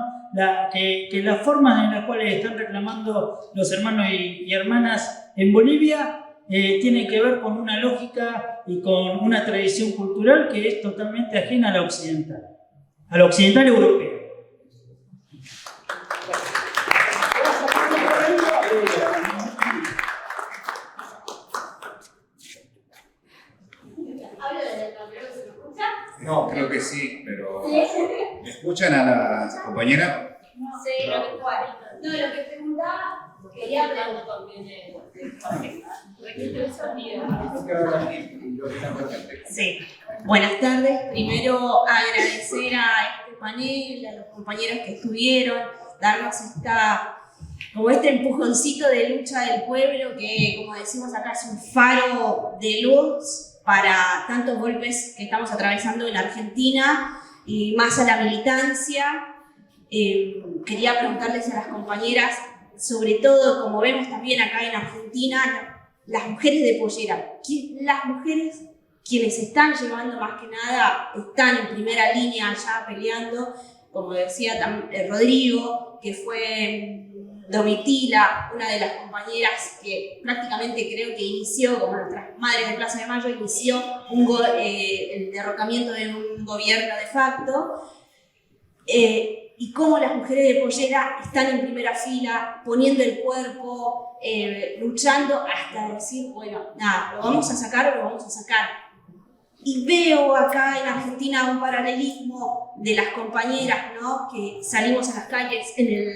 Que las formas en las cuales están reclamando los hermanos y hermanas en Bolivia tienen que ver con una lógica y con una tradición cultural que es totalmente ajena a la occidental europea. No, creo que sí, pero ¿me escuchan a la compañera? Sí, lo que preguntaba, quería preguntar también registro de sonido. Sí. Buenas tardes. Primero agradecer a este panel, a los compañeros que estuvieron, darnos este empujoncito de lucha del pueblo que, como decimos acá, es un faro de luz para tantos golpes que estamos atravesando en la Argentina y más a la militancia. Quería preguntarles a las compañeras, sobre todo, como vemos también acá en Argentina, las mujeres de pollera. Las mujeres, quienes están llevando más que nada, están en primera línea ya peleando, como decía Rodrigo, que fue Domitila, una de las compañeras que prácticamente creo que inició, como nuestras madres de Plaza de Mayo, inició el derrocamiento de un gobierno de facto. Y cómo las mujeres de pollera están en primera fila, poniendo el cuerpo, luchando hasta decir, bueno, nada, lo vamos a sacar o lo vamos a sacar. Y veo acá en Argentina un paralelismo de las compañeras, ¿no? Que salimos a las calles en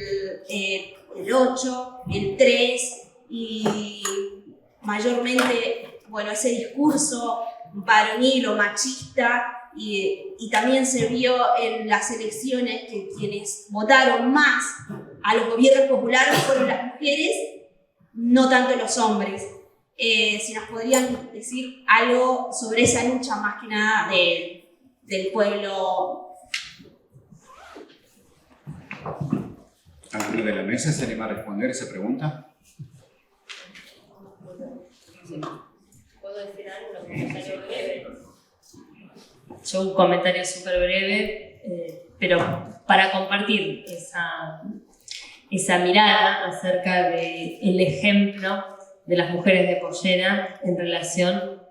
el 8, el 3, y mayormente, bueno, ese discurso varonil o machista, y también se vio en las elecciones que quienes votaron más a los gobiernos populares fueron las mujeres, no tanto los hombres. Si nos podrían decir algo sobre esa lucha más que nada del pueblo. ¿Alguno de la mesa se anima a responder esa pregunta? ¿Puedo decir algo? Un comentario breve. Yo un comentario súper breve, pero para compartir esa mirada acerca del ejemplo de las mujeres de pollera en relación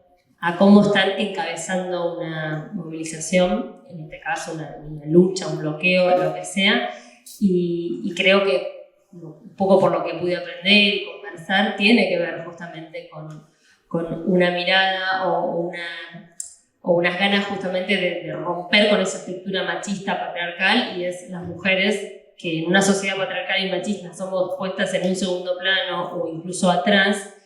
a cómo están encabezando una movilización, en este caso una lucha, un bloqueo, lo que sea, y creo que un poco por lo que pude aprender y conversar, tiene que ver justamente con una mirada o unas ganas justamente de romper con esa estructura machista patriarcal, y es las mujeres que en una sociedad patriarcal y machista somos puestas en un segundo plano o incluso atrás.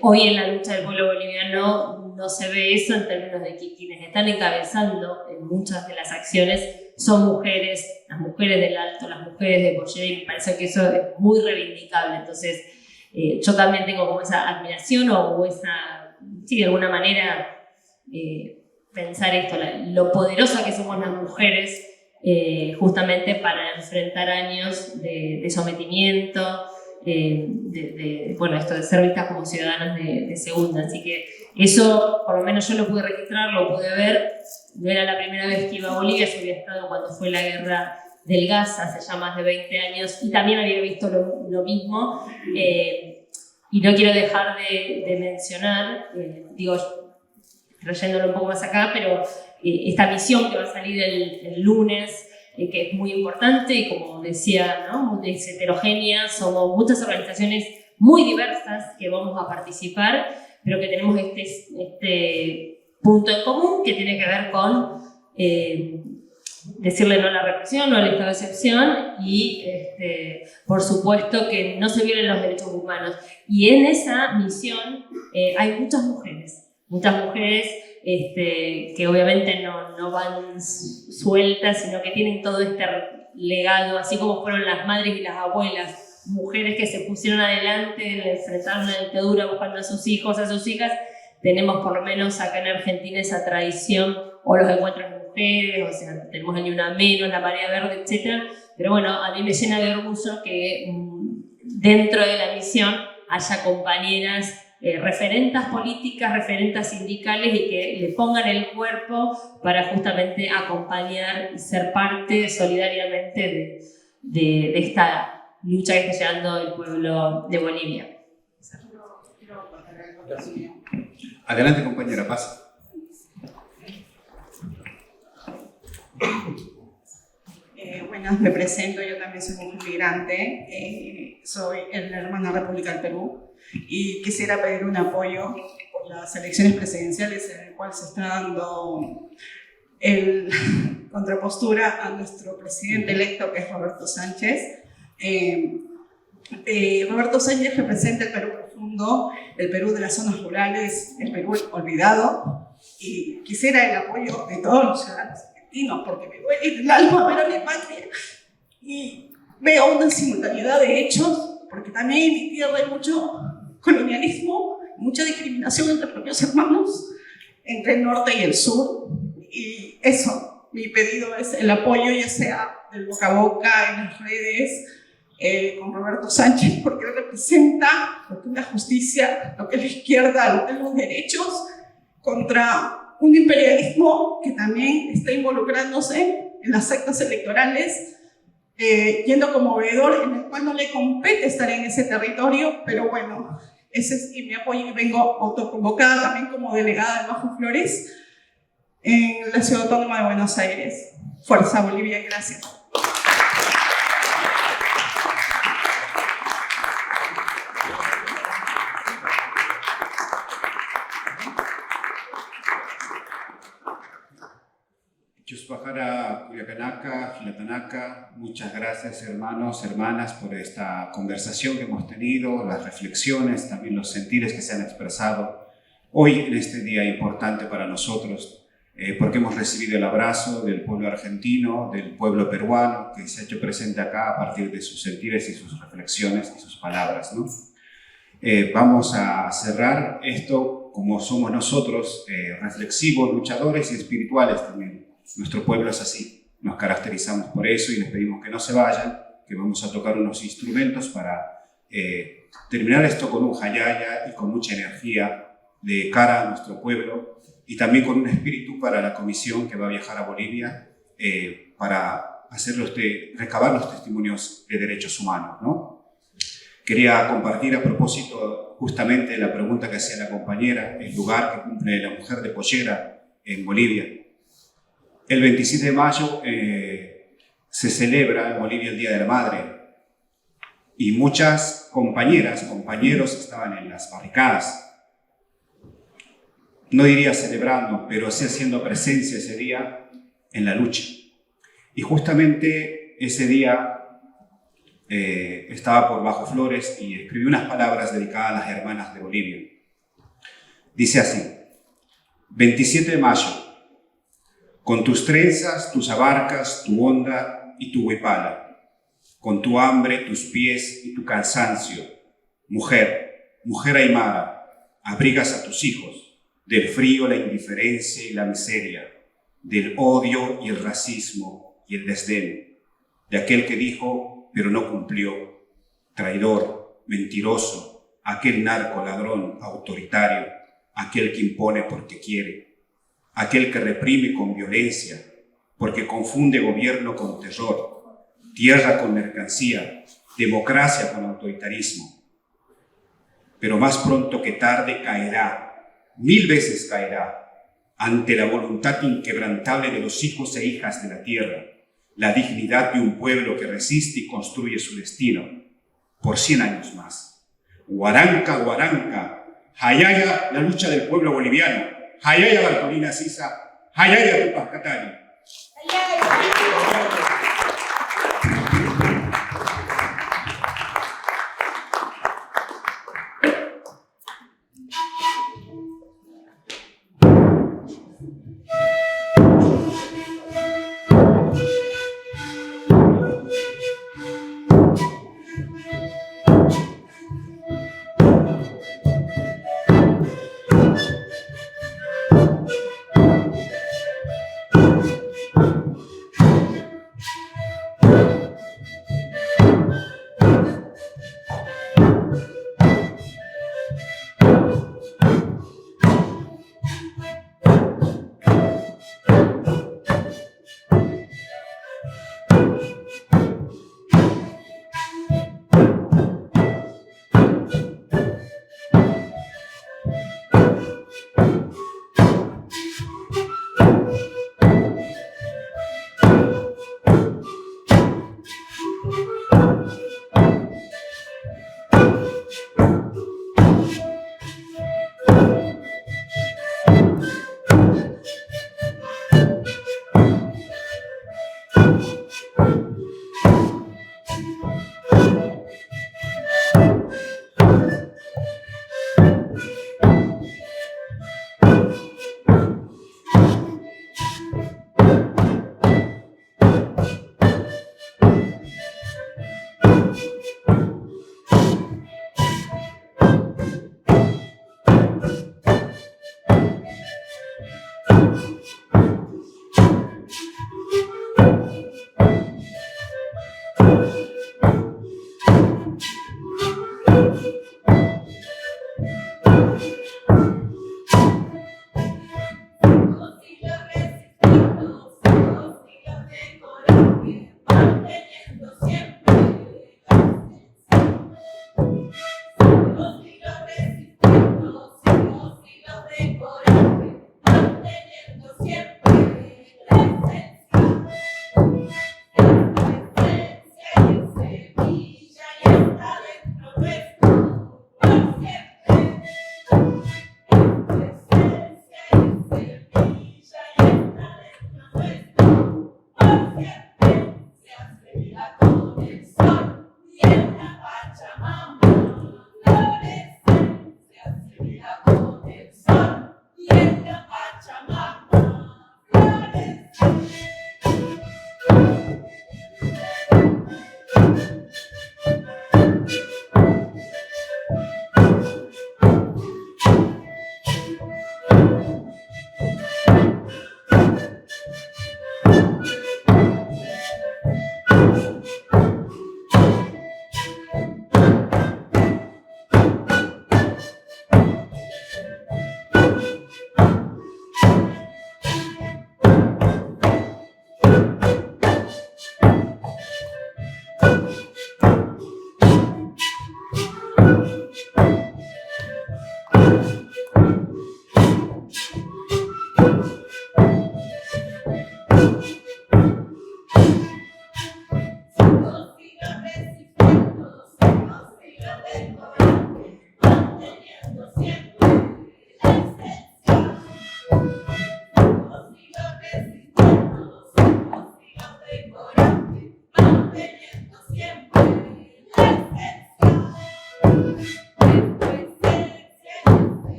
Hoy en la lucha del pueblo boliviano no se ve eso, en términos de que quienes están encabezando en muchas de las acciones son mujeres, las mujeres del Alto, las mujeres de pollera, y me parece que eso es muy reivindicable. Entonces yo también tengo como esa admiración o esa, sí, de alguna manera pensar esto, lo poderosa que somos las mujeres, justamente para enfrentar años de sometimiento, bueno, esto de ser vistas como ciudadanas de segunda. Así que eso, por lo menos yo lo pude registrar, lo pude ver. No era la primera vez que iba a Bolivia, yo había estado cuando fue la guerra del gas hace ya más de 20 años y también había visto lo mismo. Y no quiero dejar de mencionar, digo, trayéndolo un poco más acá, pero esta misión que va a salir el lunes, que es muy importante, y como decía, ¿no?, es heterogénea, somos muchas organizaciones muy diversas que vamos a participar, pero que tenemos este punto en común que tiene que ver con decirle no a la represión, no al estado de excepción, y por supuesto que no se violen los derechos humanos. Y en esa misión hay muchas mujeres que obviamente no van sueltas, sino que tienen todo este legado, así como fueron las madres y las abuelas, mujeres que se pusieron adelante, enfrentaron una dictadura buscando a sus hijos, a sus hijas. Tenemos por lo menos acá en Argentina esa tradición, o los encuentros de mujeres, o sea, tenemos el Ni Una Menos, la Marea Verde, etc. Pero bueno, a mí me llena de orgullo que dentro de la misión haya compañeras referentas políticas, referentas sindicales, y que le pongan el cuerpo para justamente acompañar y ser parte solidariamente de esta lucha que está llevando el pueblo de Bolivia. Adelante, compañera, pasa. Buenas, me presento, yo también soy mujer migrante, soy en la hermana República del Perú, y quisiera pedir un apoyo por las elecciones presidenciales en el cual se está dando contrapostura a nuestro presidente electo, que es Roberto Sánchez. Roberto Sánchez representa el Perú profundo, el Perú de las zonas rurales, el Perú olvidado, y quisiera el apoyo de todos los ciudadanos argentinos, porque me duele el alma ver a mi patria y veo una simultaneidad de hechos, porque también en mi tierra hay mucho colonialismo, mucha discriminación entre propios hermanos, entre el norte y el sur. Y eso, mi pedido es el apoyo, ya sea del boca a boca, en las redes, con Roberto Sánchez, porque representa lo que es la justicia, lo que es la izquierda, lo que es los derechos, contra un imperialismo que también está involucrándose en las sectas electorales, yendo como veedor, en el cual no le compete estar en ese territorio, pero bueno, ese es mi apoyo, y vengo autoconvocada también como delegada de Bajo Flores en la Ciudad Autónoma de Buenos Aires. Fuerza Bolivia, gracias. Chuspajara Cuyacanaca, Gilatanaca, muchas gracias hermanos, hermanas por esta conversación que hemos tenido, las reflexiones, también los sentires que se han expresado hoy en este día importante para nosotros, porque hemos recibido el abrazo del pueblo argentino, del pueblo peruano, que se ha hecho presente acá a partir de sus sentires y sus reflexiones y sus palabras, ¿no? Vamos a cerrar esto como somos nosotros, reflexivos, luchadores y espirituales también. Nuestro pueblo es así, nos caracterizamos por eso y les pedimos que no se vayan, que vamos a tocar unos instrumentos para terminar esto con un hayaya y con mucha energía de cara a nuestro pueblo y también con un espíritu para la comisión que va a viajar a Bolivia para recabar los testimonios de derechos humanos, ¿no? Quería compartir a propósito justamente la pregunta que hacía la compañera, el lugar que cumple la mujer de Pollera en Bolivia. El 27 de mayo se celebra en Bolivia el Día de la Madre y muchas compañeras, compañeros estaban en las barricadas. No diría celebrando, pero sí haciendo presencia ese día en la lucha. Y justamente ese día estaba por Bajo Flores y escribí unas palabras dedicadas a las hermanas de Bolivia. Dice así: 27 de mayo. Con tus trenzas, tus abarcas, tu onda y tu huipala, con tu hambre, tus pies y tu cansancio, mujer, mujer aymara, abrigas a tus hijos, del frío, la indiferencia y la miseria, del odio y el racismo y el desdén, de aquel que dijo pero no cumplió, traidor, mentiroso, aquel narco ladrón autoritario, aquel que impone porque quiere, aquel que reprime con violencia, porque confunde gobierno con terror, tierra con mercancía, democracia con autoritarismo. Pero más pronto que tarde caerá, 1000 veces caerá, ante la voluntad inquebrantable de los hijos e hijas de la tierra, la dignidad de un pueblo que resiste y construye su destino, por 100 años más. Huaranca, Huaranca, hayaya la lucha del pueblo boliviano, hayaya Bartolina Sisa, hayaya Tupac Katari.